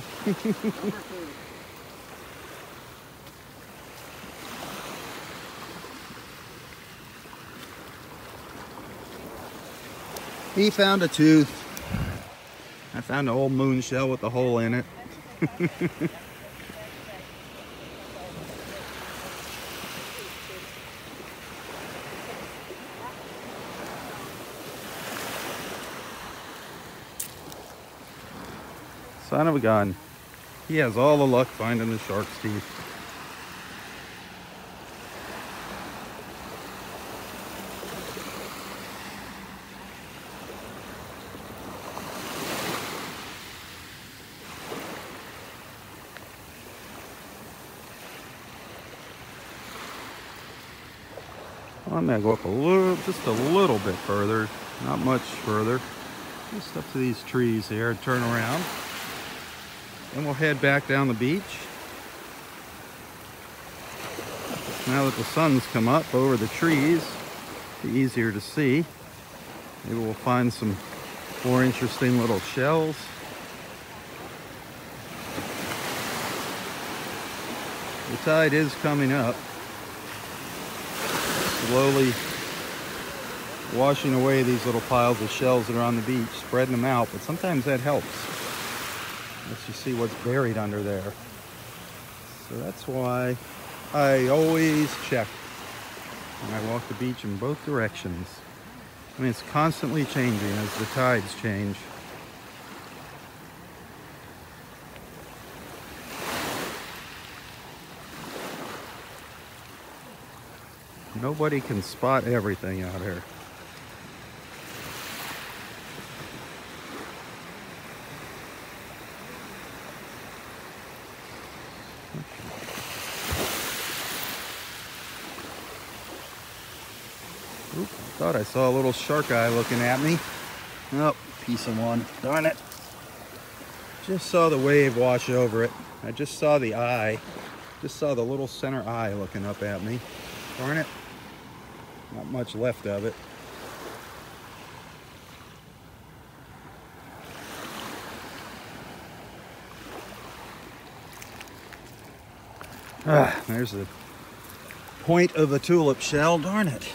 He found a tooth. I found an old moon shell with a hole in it. Son of a gun. He has all the luck finding the shark's teeth. I'm gonna go up a little, just a little bit further, not much further. Just up to these trees here and turn around. And we'll head back down the beach. Now that the sun's come up over the trees, it'll be easier to see. Maybe we'll find some more interesting little shells. The tide is coming up, slowly washing away these little piles of shells that are on the beach, spreading them out, but sometimes that helps. Lets you see what's buried under there. So that's why I always check when I walk the beach in both directions. I mean, it's constantly changing as the tides change. Nobody can spot everything out here. Oop, thought I saw a little shark eye looking at me. Oh, piece of one. Darn it. Just saw the wave wash over it. I just saw the eye. Just saw the little center eye looking up at me. Darn it. Not much left of it. Ah, there's the point of a tulip shell. Darn it.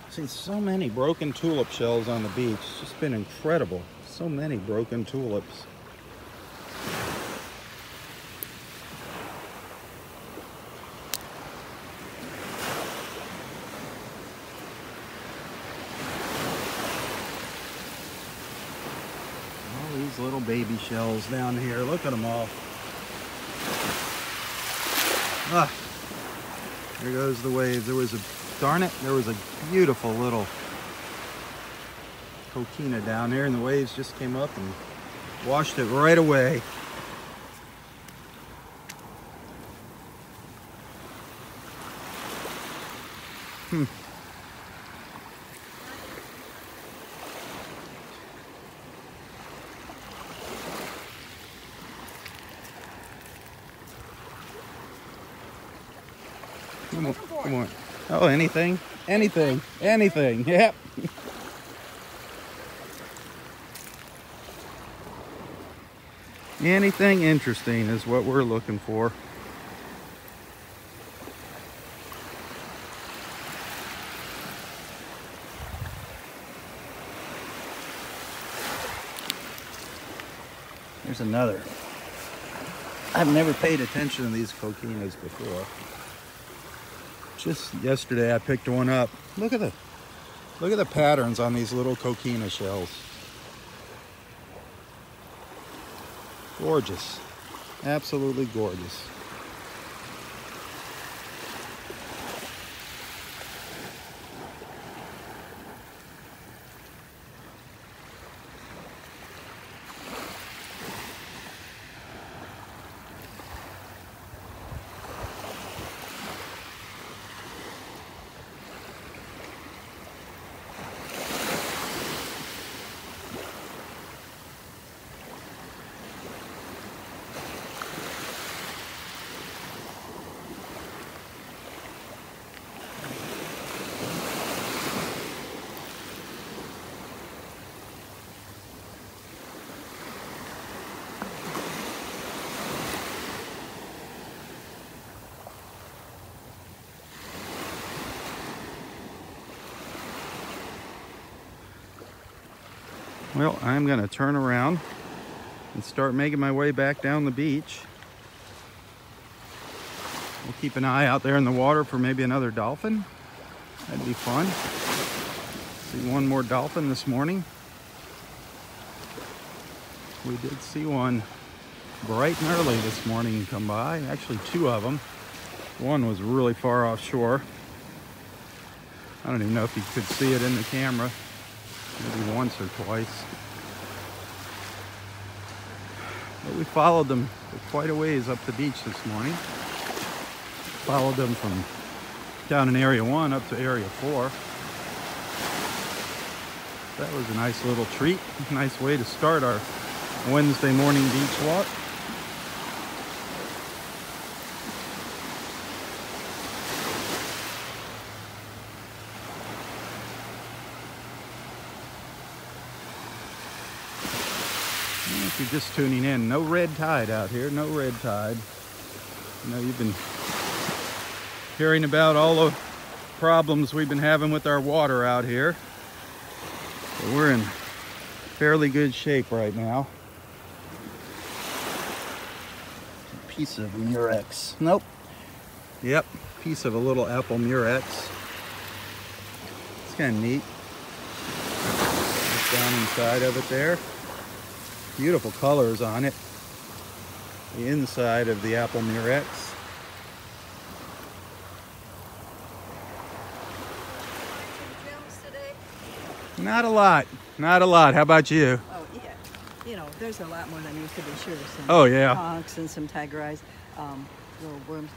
I've seen so many broken tulip shells on the beach. It's just been incredible. So many broken tulips. All these little baby shells down here. Look at them all. Ah, there goes the wave. Darn it, there was a beautiful little coquina down there, and the waves just came up and washed it right away. Come on, come on. Oh, anything, anything, anything. Yep. Anything interesting is what we're looking for. There's another. I've never paid attention to these coquinas before. Just yesterday I picked one up. Look at the patterns on these little coquina shells. Gorgeous. Absolutely gorgeous. Well, I'm going to turn around and start making my way back down the beach. We'll keep an eye out there in the water for maybe another dolphin. That'd be fun. See one more dolphin this morning. We did see one bright and early this morning come by. Actually, two of them. One was really far offshore. I don't even know if you could see it in the camera. Maybe once or twice. But we followed them for quite a ways up the beach this morning. Followed them from down in Area 1 up to Area 4. That was a nice little treat. Nice way to start our Wednesday morning beach walk. If you're just tuning in, no red tide out here, no red tide. You know, you've been hearing about all the problems we've been having with our water out here. But we're in fairly good shape right now. Piece of murex. Nope. Yep, piece of a little apple murex. It's kind of neat. Just down inside of it there. Beautiful colors on it. The inside of the apple murex. Not a lot. Not a lot. How about you? Oh, yeah. You know, there's a lot more than used to be, sure. Some oh, yeah. Honks and some tiger eyes, little worms.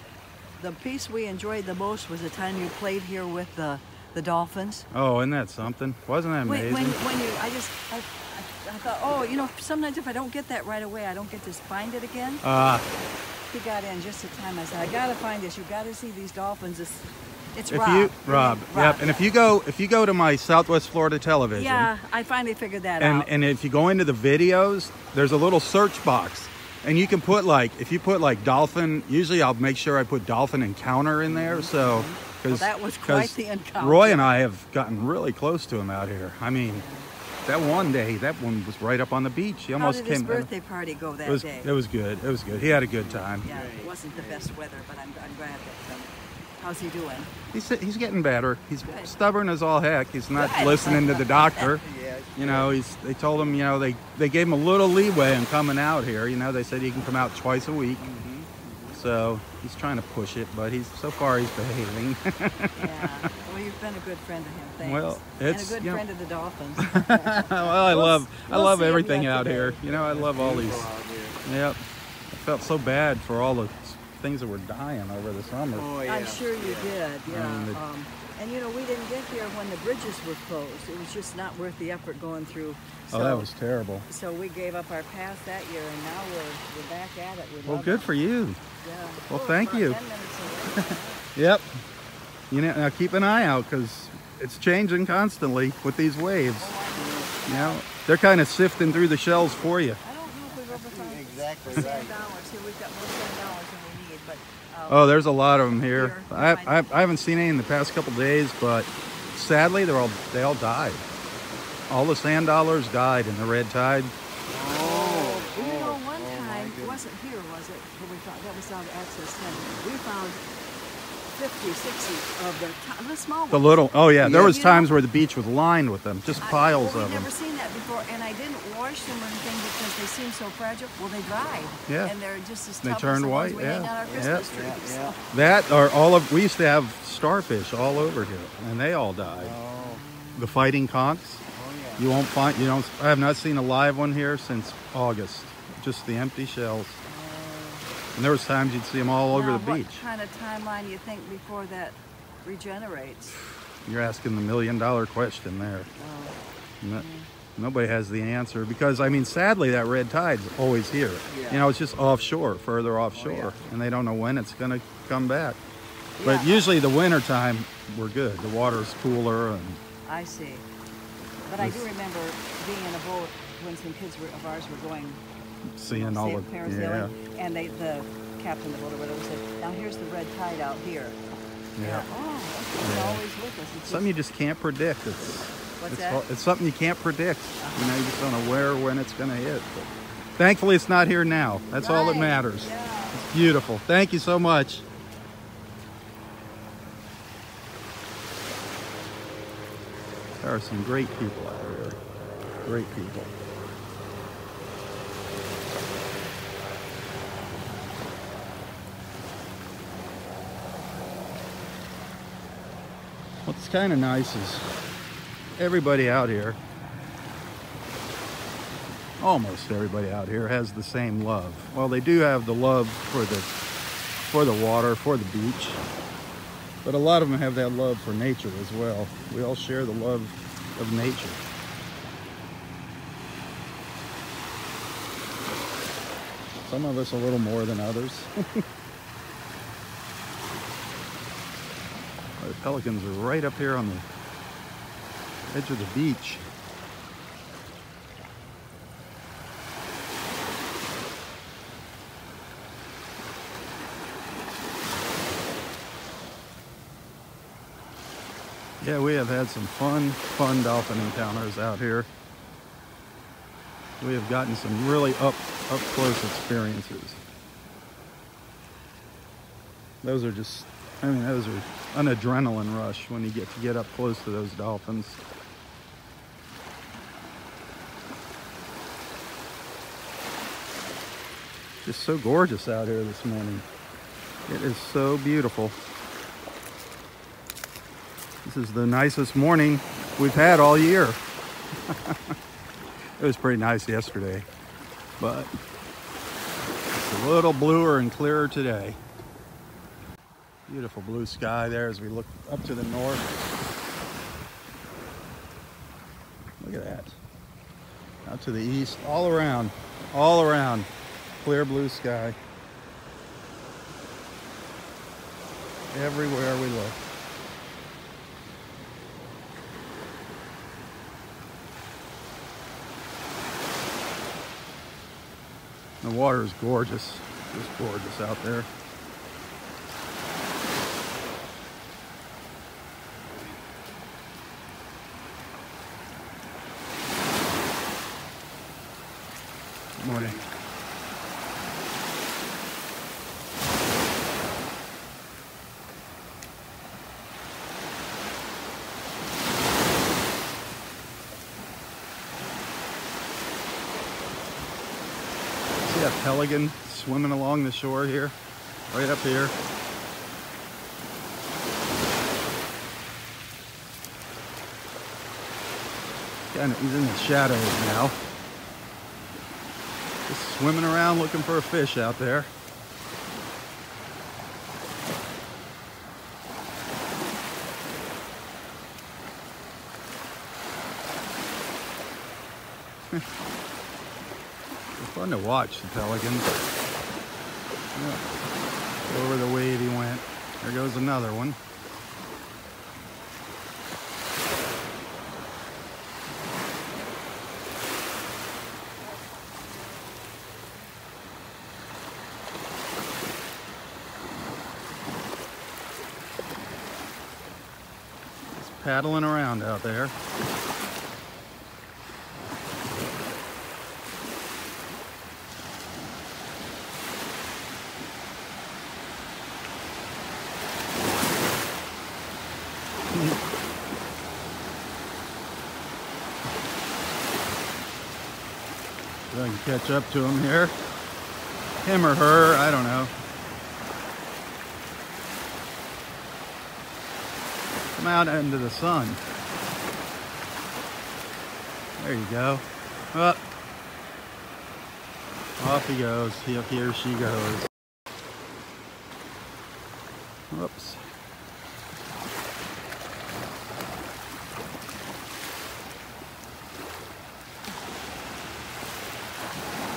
The piece we enjoyed the most was the time you played here with the dolphins. Oh, isn't that something? Wasn't that amazing? When you, I thought, oh, you know, sometimes if I don't get that right away, I don't get to find it again. He got in just in time. I said, I gotta find this. You gotta see these dolphins. It's Robb. Robb. Yep. And if you go to my Southwest Florida television. Yeah, I finally figured that out. And if you go into the videos, there's a little search box. And you can put like, if you put like dolphin, usually I'll make sure I put dolphin encounter in there. So, well, that was quite the encounter. Roy and I have gotten really close to him out here. I mean, that one day, that one was right up on the beach. He almost came. How did his birthday party go that day? It was good. It was good. He had a good time. Yeah, it wasn't the best weather, but I'm glad that. How's he doing? He's getting better. He's stubborn as all heck. He's not listening to the doctor. You know, they told him, you know, they gave him a little leeway in coming out here. You know, they said he can come out twice a week. So he's trying to push it, but so far he's behaving. Yeah. Well, you've been a good friend to him. Thanks. Well, it's and a good friend of the Dolphins. Well, I love everything out here. You know, I love all these. Yep. I felt so bad for all the things that were dying over the summer. Oh, yeah. I'm sure you did. Yeah. And you know, we didn't get here when the bridges were closed. It was just not worth the effort going through. So, that was terrible. So we gave up our pass that year, and now we're back at it. Well, good for you. Yeah. Well, thank you. Yep. You know, now keep an eye out because it's changing constantly with these waves. You know, they're kind of sifting through the shells for you. I don't know if we've ever found exactly right. Here we've got more $10 than we need, but. Oh, there's a lot of them here. I haven't seen any in the past couple days, but sadly they all died. All the sand dollars died in the red tide. Oh, you know, one time it wasn't here, was it? Where we found that was down to Access 10. We found 50, 60 of the small ones. The little, oh yeah, there was times where the beach was lined with them, just piles of them. I've never seen that before, and I didn't wash them or anything because they seem so fragile. Well, they dried. Yeah. And they're just as tough as the ones we hang on our Christmas tree. So. That or we used to have starfish all over here, and they all died. Oh. The fighting conchs. Oh yeah. I have not seen a live one here since August. Just the empty shells. And there was times you'd see them all over the beach. What kind of timeline do you think before that regenerates? You're asking the $1 million question there. Oh. Nobody has the answer because, I mean, sadly, that red tide's always here. Yeah. You know, it's just offshore, further offshore, and they don't know when it's going to come back. Yeah. But usually the winter time, we're good. The water's cooler. And I see. But I do remember being in a boat when some kids of ours were going seeing all the parasailing, and the captain of the boat or whatever said, now here's the red tide out here. Yeah. It's always with us. It's something you just can't predict. It's something you can't predict. You know, you just don't know where or when it's going to hit. But thankfully, it's not here now. That's all that matters. Yeah. It's beautiful. Thank you so much. There are some great people out here. Great people. What's kind of nice is everybody out here, almost everybody out here, has the same love. Well, they do have the love for the water, for the beach, but a lot of them have that love for nature as well. We all share the love of nature. Some of us a little more than others. The pelicans are right up here on the edge of the beach. Yeah, we have had some fun dolphin encounters out here. We have gotten some really up close experiences. Those are just, I mean, those are an adrenaline rush when you get up close to those dolphins. Just so gorgeous out here this morning. It is so beautiful. This is the nicest morning we've had all year. It was pretty nice yesterday, but it's a little bluer and clearer today. Beautiful blue sky there as we look up to the north. Look at that. Out to the east, all around, clear blue sky. Everywhere we look. The water is gorgeous, just gorgeous out there. Good morning. See that pelican swimming along the shore here, right up here. He's in the shadows now. Just swimming around looking for a fish out there. They're fun to watch, the pelicans. Yeah. Over the wave he went. There goes another one. Just paddling around out there. I can catch up to him here. Him or her, I don't know. Come out into the sun. There you go. Up. Off he goes. He or she goes. Whoops.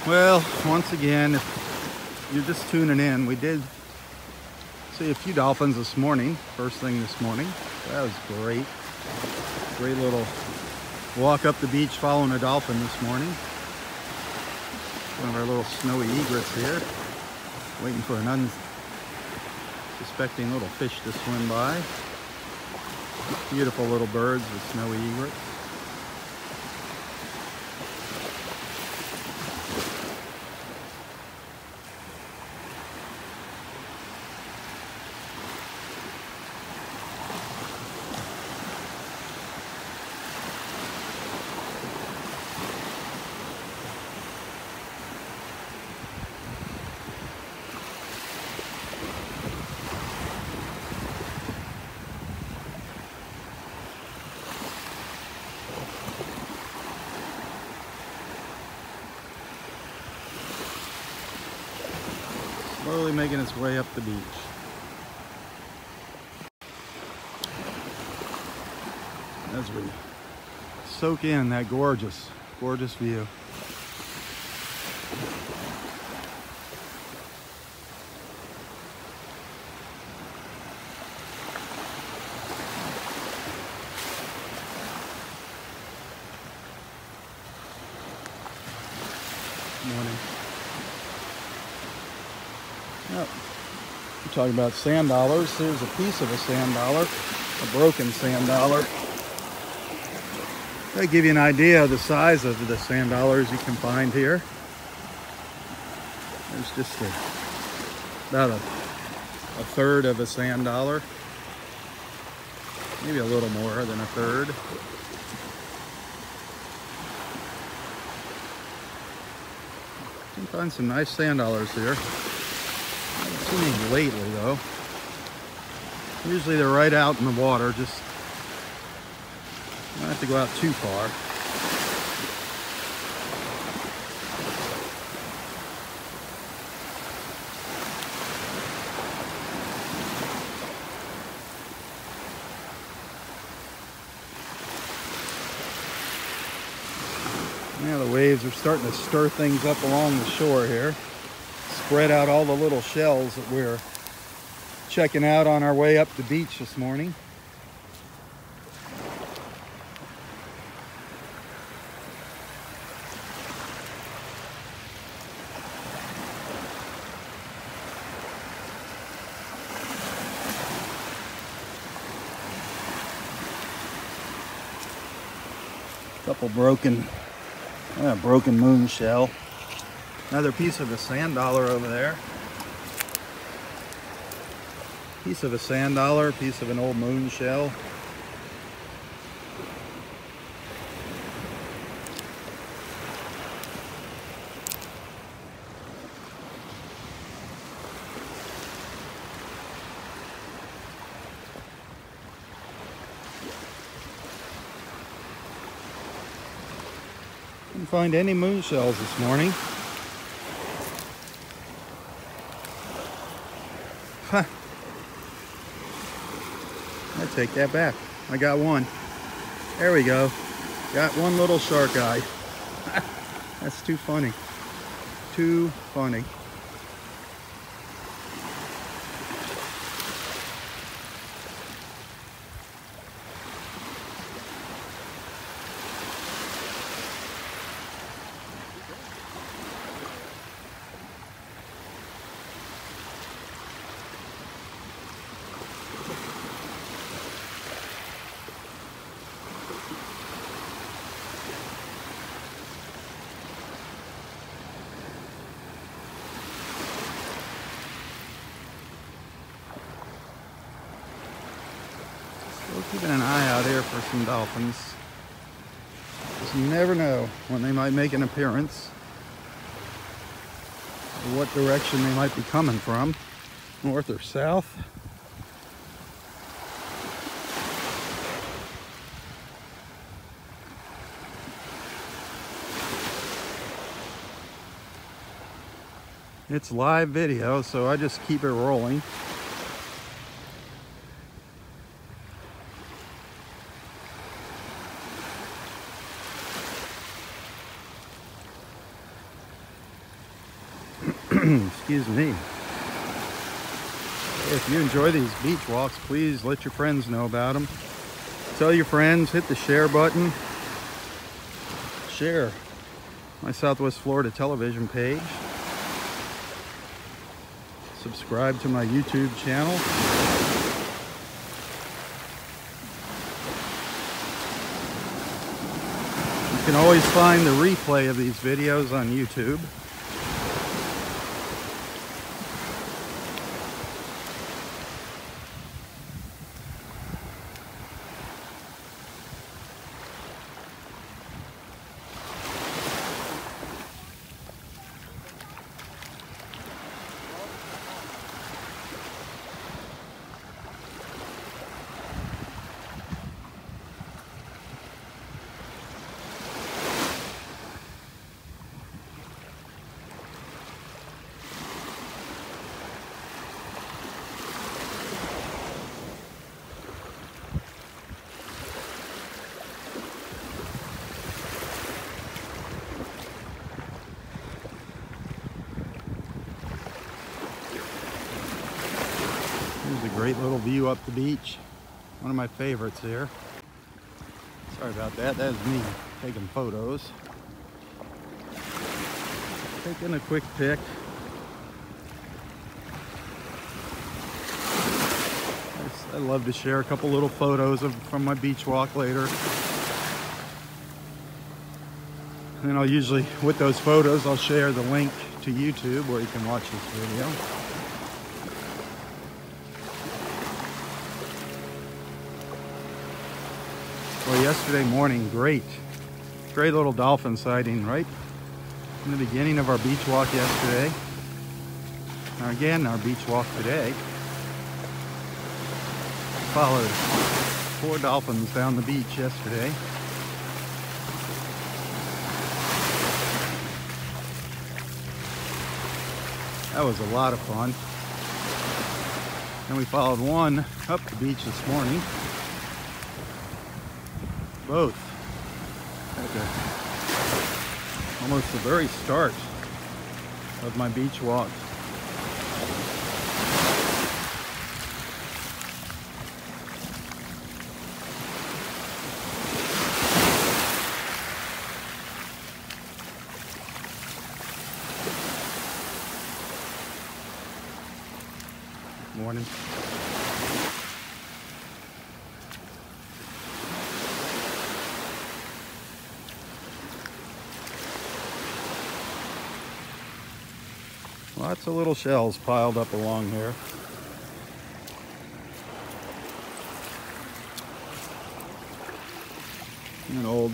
Well, once again, if you're just tuning in, we did see a few dolphins this morning, first thing this morning. That was great. Great little walk up the beach following a dolphin this morning. One of our little snowy egrets here, waiting for an unsuspecting little fish to swim by. Beautiful little birds with snowy egrets. Slowly making its way up the beach. As we soak in that gorgeous, gorgeous view. Morning. Yep. We're talking about sand dollars. Here's a piece of a sand dollar. a broken sand dollar. That'll give you an idea of the size of the sand dollars you can find here. There's just about a third of a sand dollar. Maybe a little more than a third. You can find some nice sand dollars here. I haven't seen any lately though. Usually they're right out in the water, just don't have to go out too far. Yeah, the waves are starting to stir things up along the shore here. Spread out all the little shells that we're checking out on our way up the beach this morning. Couple broken moon shell. Another piece of a sand dollar over there. Piece of a sand dollar, piece of an old moon shell. Didn't find any moon shells this morning. Huh. I take that back. I got one. There we go. Got one little shark eye. That's too funny. Too funny. We're keeping an eye out here for some dolphins. Because you never know when they might make an appearance, or what direction they might be coming from, north or south. It's live video, so I just keep it rolling. Excuse me. If you enjoy these beach walks, please let your friends know about them. Tell your friends, hit the share button. Share my Southwest Florida television page. Subscribe to my YouTube channel. You can always find the replay of these videos on YouTube. Here's a great little view up the beach. One of my favorites here. Sorry about that. That was me taking photos. Taking a quick pic. I'd love to share a couple little photos from my beach walk later. And then I'll usually, with those photos, I'll share the link to YouTube where you can watch this video. Well, yesterday morning, great little dolphin sighting right in the beginning of our beach walk yesterday. Now again, our beach walk today. Followed 4 dolphins down the beach yesterday. That was a lot of fun. And we followed one up the beach this morning. Both at almost the very start of my beach walk. Morning. Lots of little shells piled up along here. An old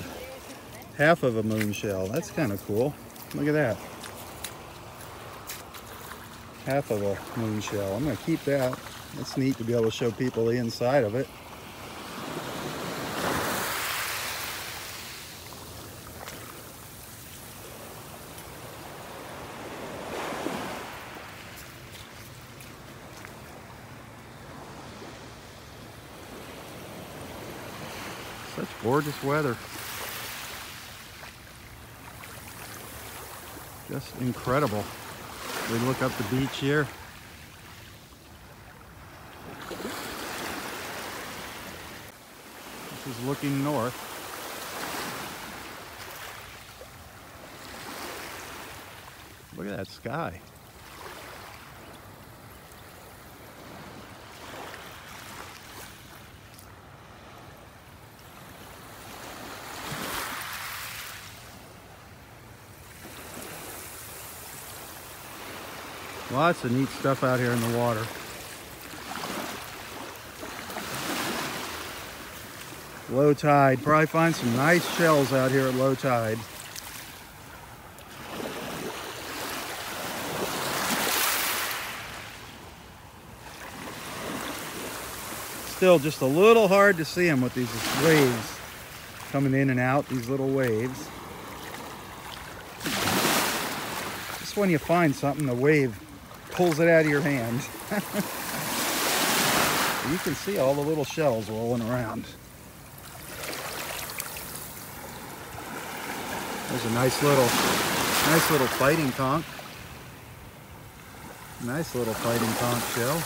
half of a moon shell. That's kind of cool. Look at that. Half of a moon shell. I'm going to keep that. That's neat to be able to show people the inside of it. Such gorgeous weather. Just incredible. We look up the beach here. This is looking north. Look at that sky. Lots of neat stuff out here in the water. Low tide. Probably find some nice shells out here at low tide. Still just a little hard to see them with these waves coming in and out, these little waves. Just when you find something, the wave pulls it out of your hand. You can see all the little shells rolling around. There's a nice little fighting conch. Nice little fighting conch shell.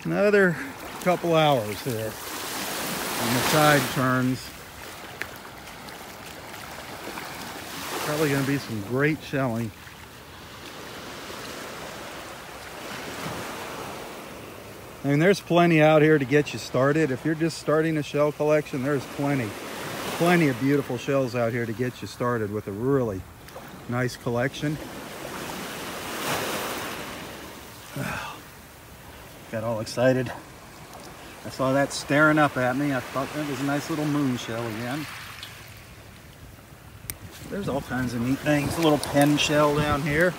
Another couple hours here and the tide turns. Probably going to be some great shelling. I mean, there's plenty out here to get you started. If you're just starting a shell collection, there's plenty of beautiful shells out here to get you started with a really nice collection. Got all excited. I saw that staring up at me. I thought that was a nice little moon shell again. There's all kinds of neat things. A little pen shell down here.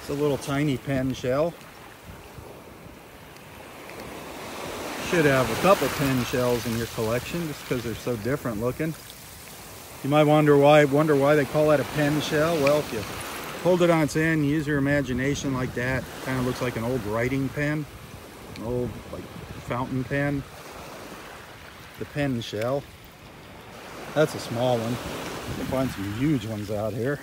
It's a little tiny pen shell. Should have a couple pen shells in your collection just because they're so different looking. You might wonder why they call that a pen shell. Well, if you hold it on its end, use your imagination like that. Kind of looks like an old writing pen. An old like fountain pen. The pen shell. That's a small one. You'll find some huge ones out here.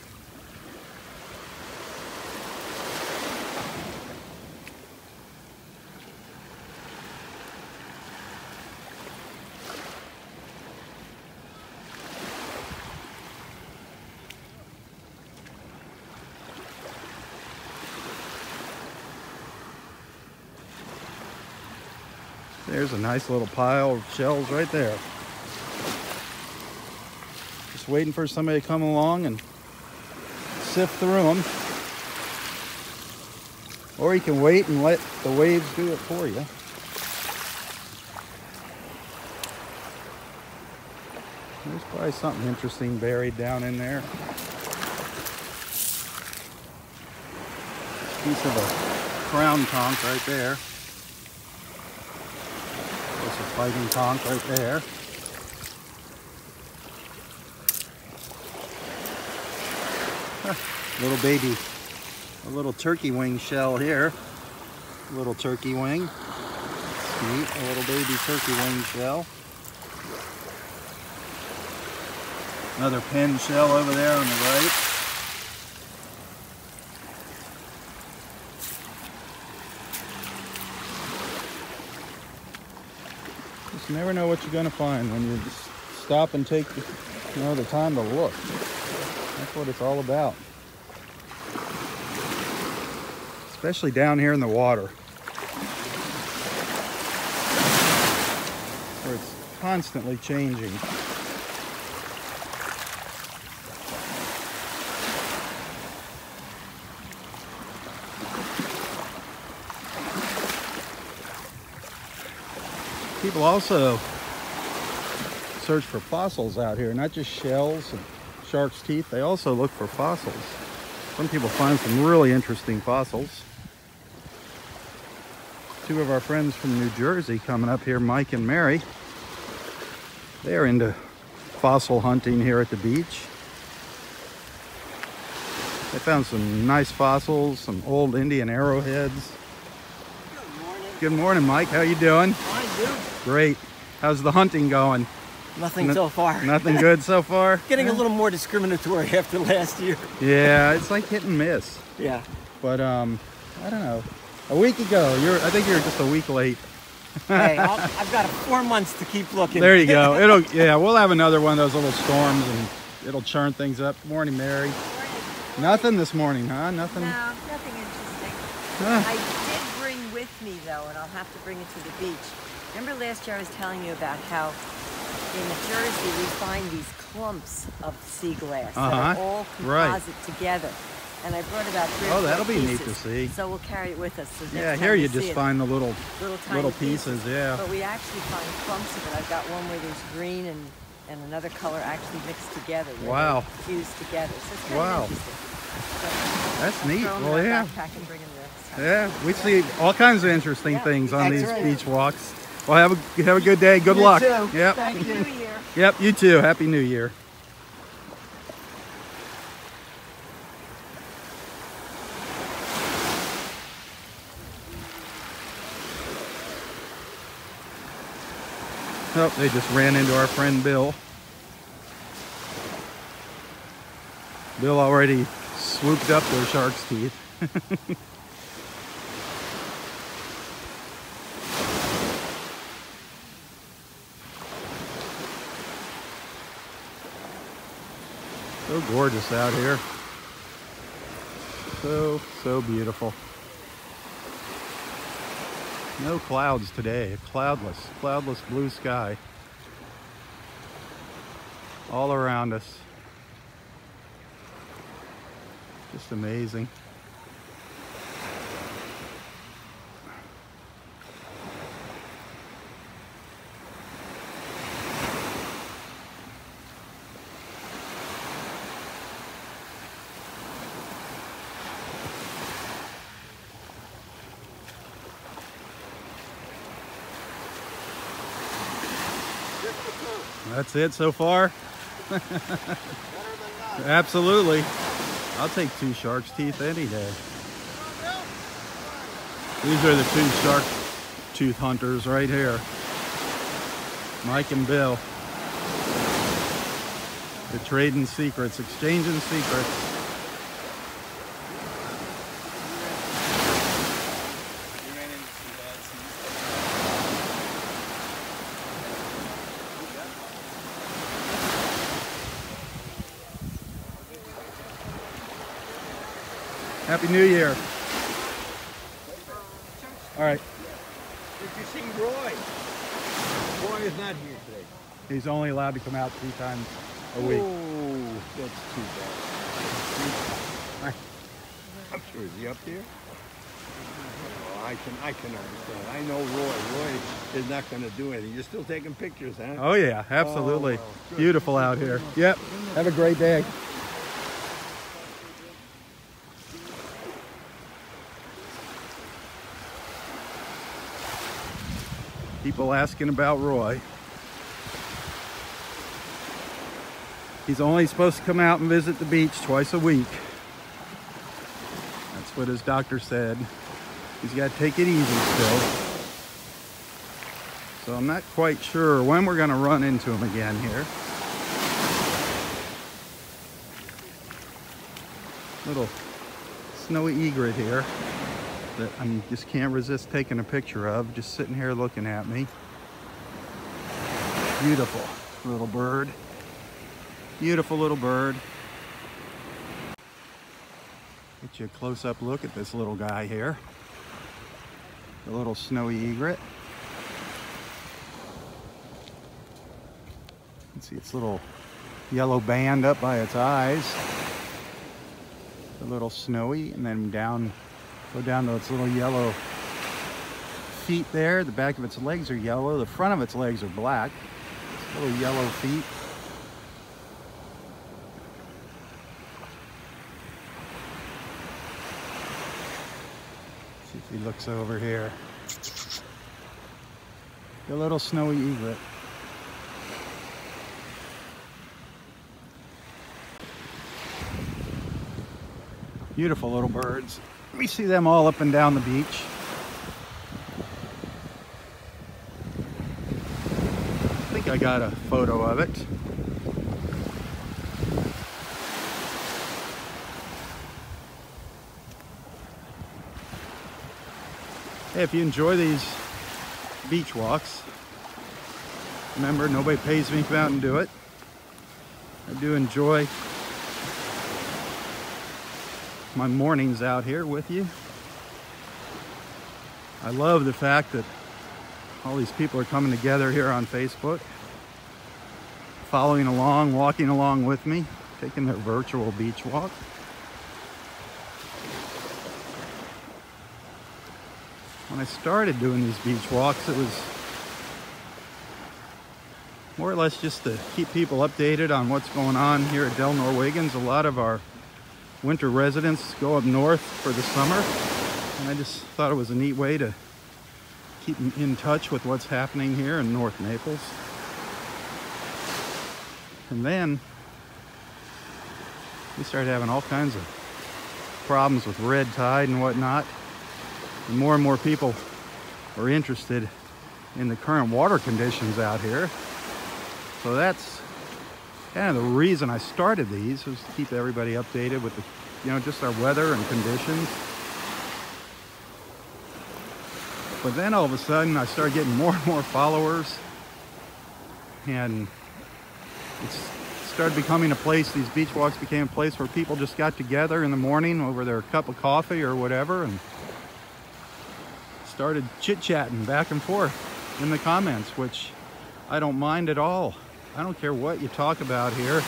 There's a nice little pile of shells right there. Just waiting for somebody to come along and sift through them. Or you can wait and let the waves do it for you. There's probably something interesting buried down in there. Piece of a crown conch right there. There's a fighting conch right there. Little baby, a little turkey wing shell here. Little turkey wing. Neat, a little baby turkey wing shell. Another pen shell over there on the right. Just never know what you're going to find when you just stop and take the time to look. That's what it's all about. Especially down here in the water, where it's constantly changing. People also search for fossils out here, not just shells and shark's teeth. They also look for fossils. Some people find some really interesting fossils. Two of our friends from New Jersey coming up here, Mike and Mary. They are into fossil hunting here at the beach. They found some nice fossils, some old Indian arrowheads. Good morning. Good morning, Mike. How you doing? Fine, dude. Great. How's the hunting going? Nothing so far. Nothing good so far? Getting a little more discriminatory after last year. Yeah, it's like hit and miss. Yeah. But I don't know. A week ago, I think you're just a week late. Hey, I've got 4 months to keep looking. There you go. We'll have another one of those little storms and it'll churn things up. Morning, Mary. Nothing this morning, huh? Nothing? No, nothing interesting. Huh. I did bring with me, though, and I'll have to bring it to the beach. Remember last year I was telling you about how in Jersey we find these clumps of sea glass that are all composite together. And I brought about 3 or 4 that'll be pieces, neat to see. So we'll carry it with us. So Yeah, here you just find the little tiny pieces, yeah. But we actually find clumps of it. I've got one where there's green and another color actually mixed together. Wow. Fused together. So it's kind Wow. of interesting. That's neat. Throw 'em Well, in yeah. our backpack and bring 'em to us. Yeah, we see all kinds of interesting things on That's these right. beach walks. Well, have a good day. Good You luck. too. Yep. Thank you. New Year. Yep, you too. Happy New Year. Oh, they just ran into our friend Bill. Bill already swooped up their shark's teeth. So gorgeous out here. So beautiful. No clouds today. Cloudless blue sky. All around us. Just amazing. That's it so far? Absolutely. I'll take 2 shark's teeth any day. These are the 2 shark tooth hunters right here. Mike and Bill. They're trading secrets, exchanging secrets. Happy New Year. All right. you see Roy? Roy is not here today. He's only allowed to come out 3 times a week. Oh, that's too bad. I'm sure, is he up there? Oh, I can understand. I know Roy. Roy is not going to do anything. You're still taking pictures, huh? Oh yeah, absolutely. Oh, well, beautiful out here. Yep. Have a great day. People asking about Roy. He's only supposed to come out and visit the beach twice a week. That's what his doctor said. He's got to take it easy still. So I'm not quite sure when we're going to run into him again here. Little snowy egret here that I just can't resist taking a picture of, just sitting here looking at me. Beautiful little bird. Beautiful little bird. Get you a close-up look at this little guy here. The little snowy egret. You can see its little yellow band up by its eyes. A little snowy, and then go down to its little yellow feet there. The back of its legs are yellow. The front of its legs are black. Its little yellow feet. See if he looks over here. The little snowy egret. Beautiful little birds. We see them all up and down the beach. I think I got a photo of it. Hey, if you enjoy these beach walks, remember, nobody pays me to come out and do it. I do enjoy my mornings out here with you. I love the fact that all these people are coming together here on Facebook, following along, walking along with me, taking their virtual beach walk. When I started doing these beach walks, it was more or less just to keep people updated on what's going on here at Del Norwegians. A lot of our winter residents go up north for the summer, and I just thought it was a neat way to keep in touch with what's happening here in North Naples. And then we started having all kinds of problems with red tide and whatnot, and more people are interested in the current water conditions out here. So that's kind of the reason I started these, was to keep everybody updated with the, just our weather and conditions. But then all of a sudden I started getting more and more followers, and it started becoming a place, these beach walks became a place where people just got together in the morning over their cup of coffee or whatever and started chit-chatting back and forth in the comments, which I don't mind at all. I don't care what you talk about here.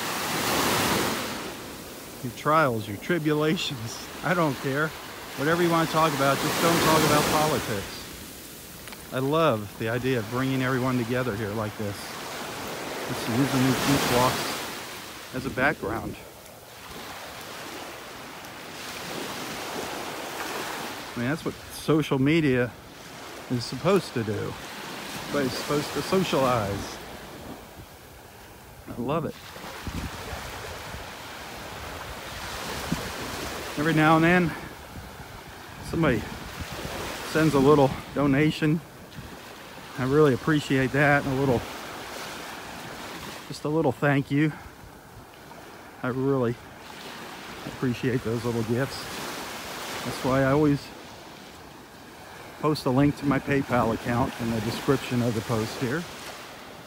Your trials, your tribulations, I don't care. Whatever you want to talk about, just don't talk about politics. I love the idea of bringing everyone together here like this. Just using these beach walks as a background. I mean, that's what social media is supposed to do. Everybody's supposed to socialize. I love it. Every now and then, somebody sends a little donation. I really appreciate that. Just a little thank you. I really appreciate those little gifts. That's why I always post a link to my PayPal account in the description of the post here.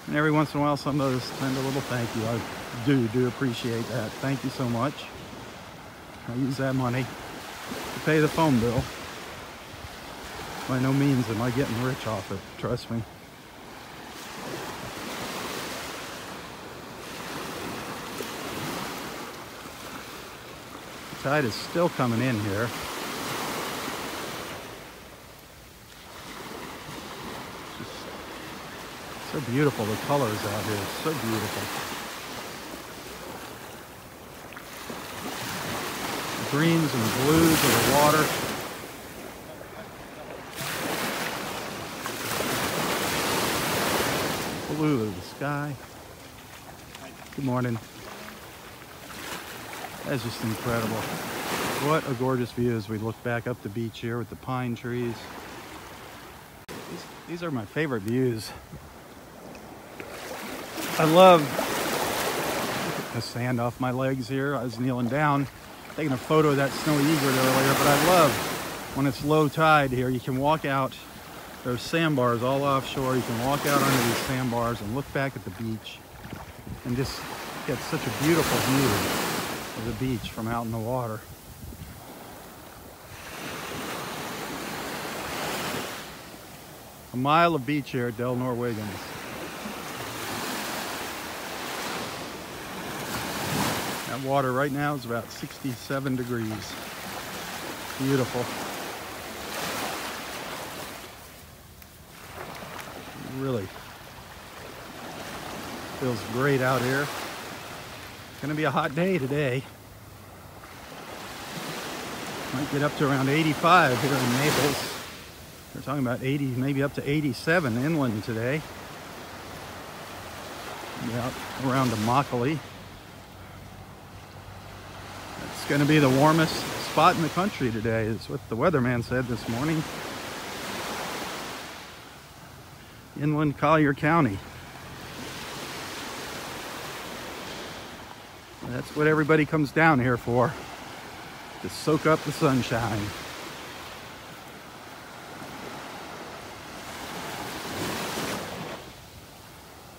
And every once in a while, some of us send a little thank you. I do appreciate that. Thank you so much. I use that money to pay the phone bill. By no means am I getting rich off it, trust me. The tide is still coming in here. Just so beautiful, the colors out here, so beautiful. The greens and blues of the water. Blue of the sky. Good morning. That's just incredible. What a gorgeous view as we look back up the beach here with the pine trees. These are my favorite views. I love the sand off my legs here. I was kneeling down, taking a photo of that snowy egret earlier, but I love when it's low tide here. You can walk out. There's sandbars all offshore. You can walk out under these sandbars and look back at the beach and just get such a beautiful view of the beach from out in the water. A mile of beach here at Del Norwegians. That water right now is about 67 degrees. Beautiful. Really feels great out here. It's gonna be a hot day today. Might get up to around 85 here in Naples. They're talking about 80, maybe up to 87 inland today. Out around Immokalee. It's gonna be the warmest spot in the country today, is what the weatherman said this morning. Inland Collier County. That's what everybody comes down here for, to soak up the sunshine.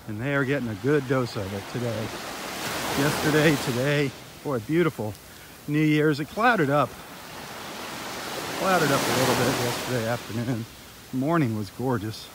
And they are getting a good dose of it today. Yesterday, today, boy, beautiful. New Year's, it clouded up. Clouded up a little bit yesterday afternoon. The morning was gorgeous.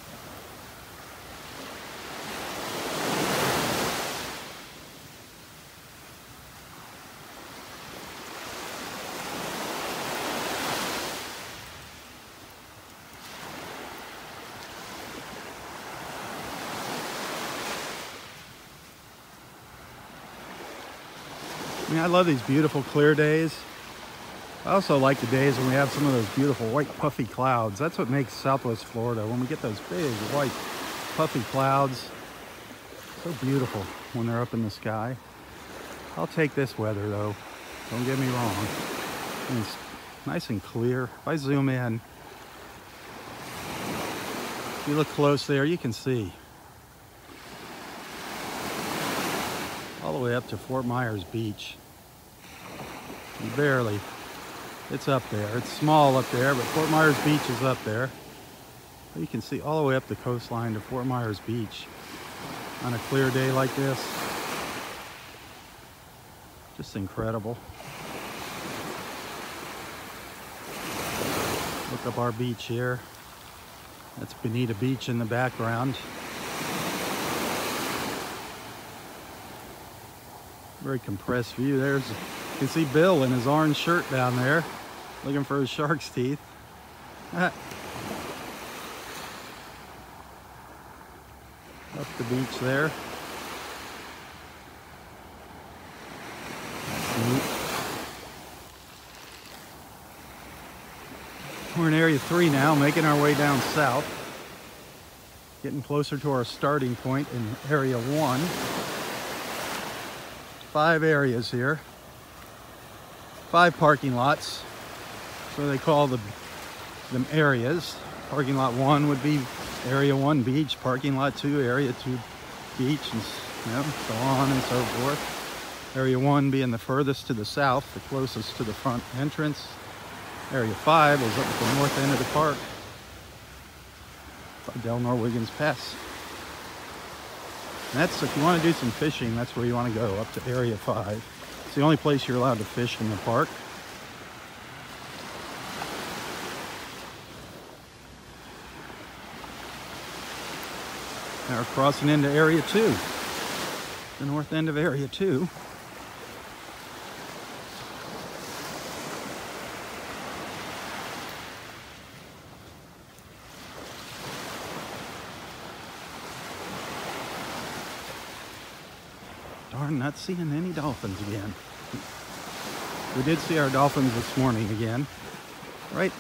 I mean, I love these beautiful clear days. I also like the days when we have some of those beautiful white puffy clouds. That's what makes Southwest Florida, when we get those big white puffy clouds. So beautiful when they're up in the sky. I'll take this weather though, don't get me wrong. And it's nice and clear. If I zoom in, if you look close there, you can see all the way up to Fort Myers Beach. Barely. It's up there. It's small up there, but Fort Myers Beach is up there. You can see all the way up the coastline to Fort Myers Beach on a clear day like this. Just incredible. Look up our beach here. That's Bonita Beach in the background. Very compressed view. You can see Bill in his orange shirt down there, looking for his shark's teeth. Up the beach there. That's neat. We're in Area 3 now, making our way down south. Getting closer to our starting point in Area 1. 5 areas here. 5 parking lots. So they call them areas. Parking lot 1 would be Area 1 Beach. Parking lot 2, Area 2 Beach, and so on and so forth. Area 1 being the furthest to the south, the closest to the front entrance. Area 5 is up at the north end of the park by Del Norwegians Pass. And that's, if you want to do some fishing, that's where you want to go, up to Area 5. It's the only place you're allowed to fish in the park. Now we're crossing into Area 2, the north end of Area 2. Darn, not seeing any dolphins again. We did see our dolphins this morning again, right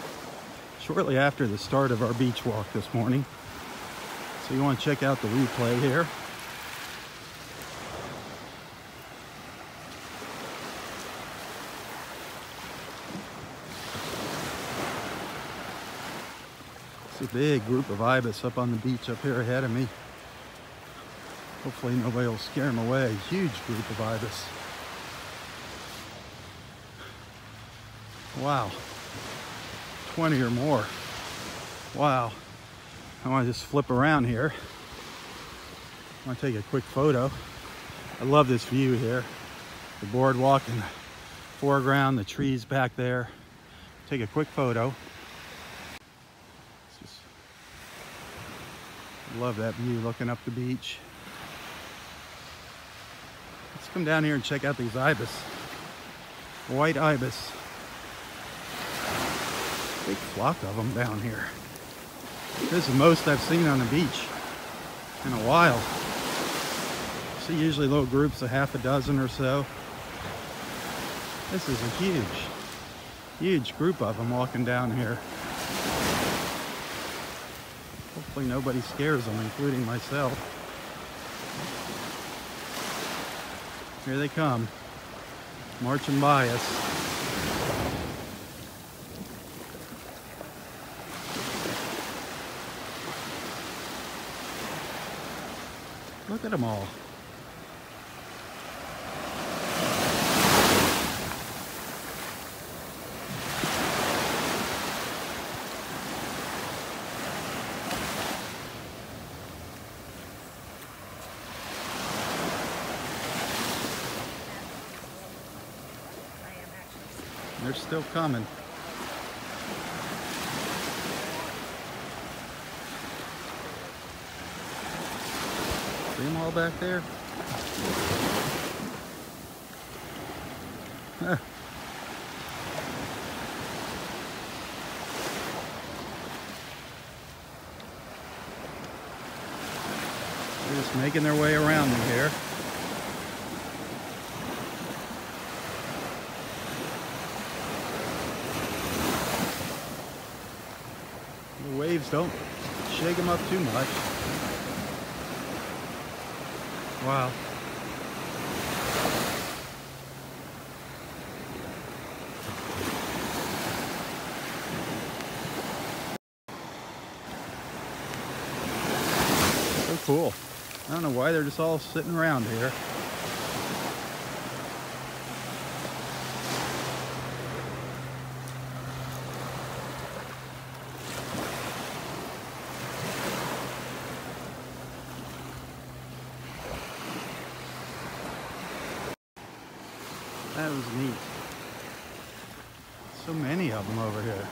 shortly after the start of our beach walk this morning. So you want to check out the replay here. It's a big group of ibis up on the beach up here ahead of me. Hopefully nobody will scare them away. Huge group of ibis. Wow. 20 or more. Wow. I want to just flip around here. I want to take a quick photo. I love this view here. The boardwalk in the foreground, the trees back there. Take a quick photo. Love that view looking up the beach. Let's come down here and check out these ibis. White ibis. Big flock of them down here. This is the most I've seen on the beach in a while. See usually little groups of half a dozen or so. This is a huge group of them walking down here. Hopefully nobody scares them, including myself. Here they come, marching by us. Look at them all. They're still coming. See them all back there? Huh. They're just making their way around me here. The waves don't shake them up too much. Wow. So cool. I don't know why they're just all sitting around here. That was neat. So many of them over here.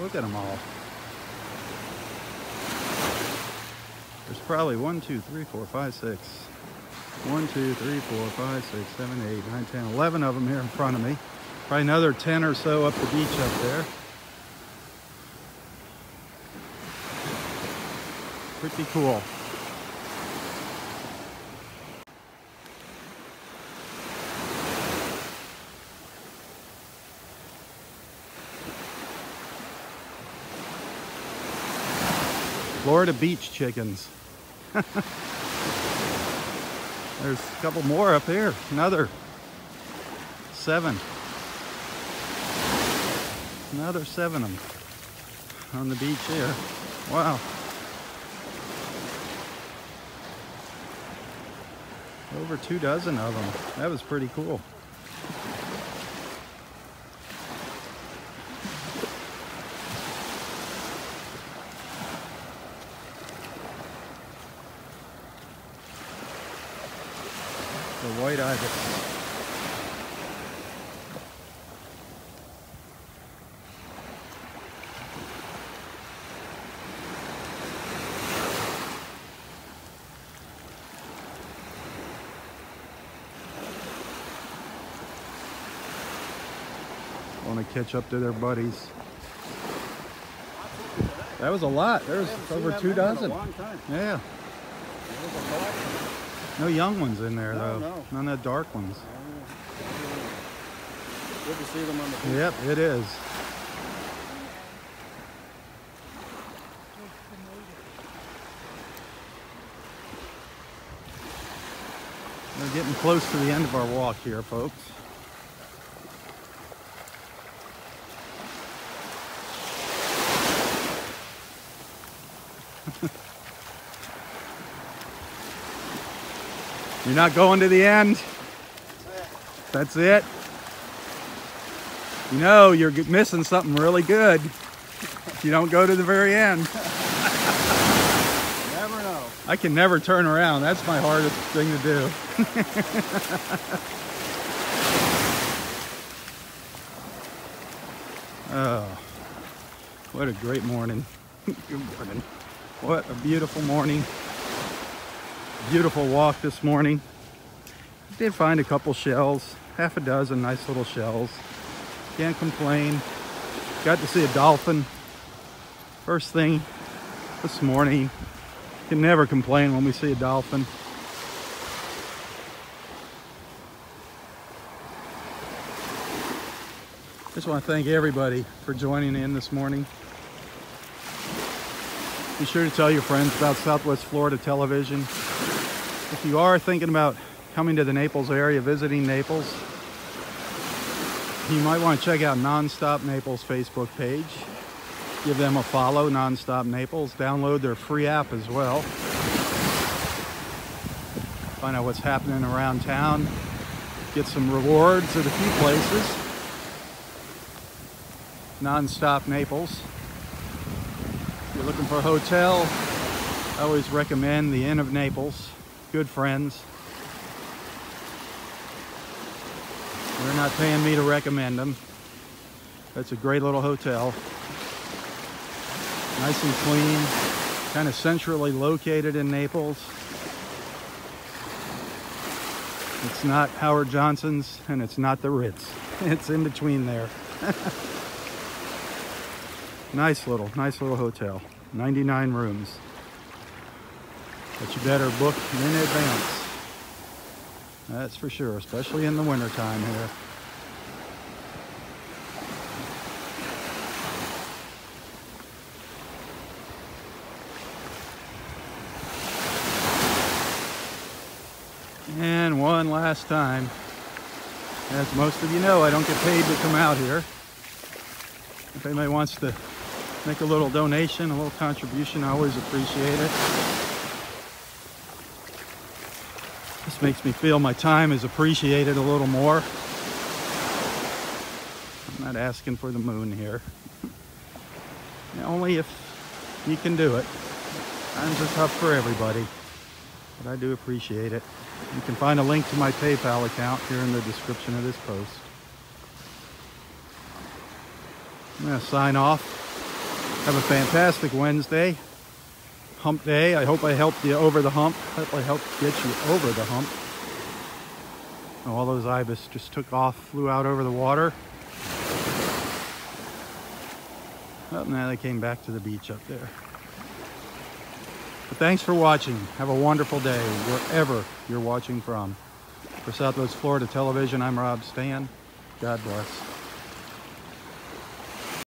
Look at them all. There's probably 1, 2, 3, 4, 5, 6. 1, 2, 3, 4, 5, 6, 7, 8, 9, 10, 11 of them here in front of me. Probably another 10 or so up the beach up there. Pretty cool. Florida beach chickens. There's a couple more up here. Another 7. Another 7 of them on the beach here. Wow. Over 2 dozen of them. That was pretty cool. The white ibis. Want to catch up to their buddies. That was a lot. There's over 2 dozen. Yeah. No young ones in there, though. No. None of the dark ones. Good to see them on the beach. Yep, it is. We're getting close to the end of our walk here, folks. You're not going to the end? That's it? You know, you're missing something really good if you don't go to the very end. Never know. I can never turn around. That's my hardest thing to do. Oh, what a great morning. Good morning. What a beautiful morning. Beautiful walk this morning. Did find a couple shells, half a dozen nice little shells. Can't complain. Got to see a dolphin first thing this morning. Can never complain when we see a dolphin. Just want to thank everybody for joining in this morning. Be sure to tell your friends about Southwest Florida Television. If you are thinking about coming to the Naples area, visiting Naples, you might want to check out Nonstop Naples Facebook page. Give them a follow, Nonstop Naples. Download their free app as well. Find out what's happening around town. Get some rewards at a few places. Nonstop Naples. If you're looking for a hotel, I always recommend the Inn of Naples. Good friends. They're not paying me to recommend them. That's a great little hotel. Nice and clean. Kind of centrally located in Naples. It's not Howard Johnson's and it's not the Ritz. It's in between there. Nice little hotel. 99 rooms. But you better book in advance. That's for sure, especially in the wintertime here. And one last time, as most of you know, I don't get paid to come out here. If anybody wants to make a little donation, a little contribution, I always appreciate it. This makes me feel my time is appreciated a little more. I'm not asking for the moon here. Only if you can do it. Times are tough for everybody, but I do appreciate it. You can find a link to my PayPal account here in the description of this post. I'm going to sign off. Have a fantastic Wednesday. Hump day. I hope I helped you over the hump. I hope I helped get you over the hump. Oh, all those ibis just took off, flew out over the water. Oh, now they came back to the beach up there. But thanks for watching. Have a wonderful day wherever you're watching from. For Southwest Florida Television, I'm Robb Stan. God bless.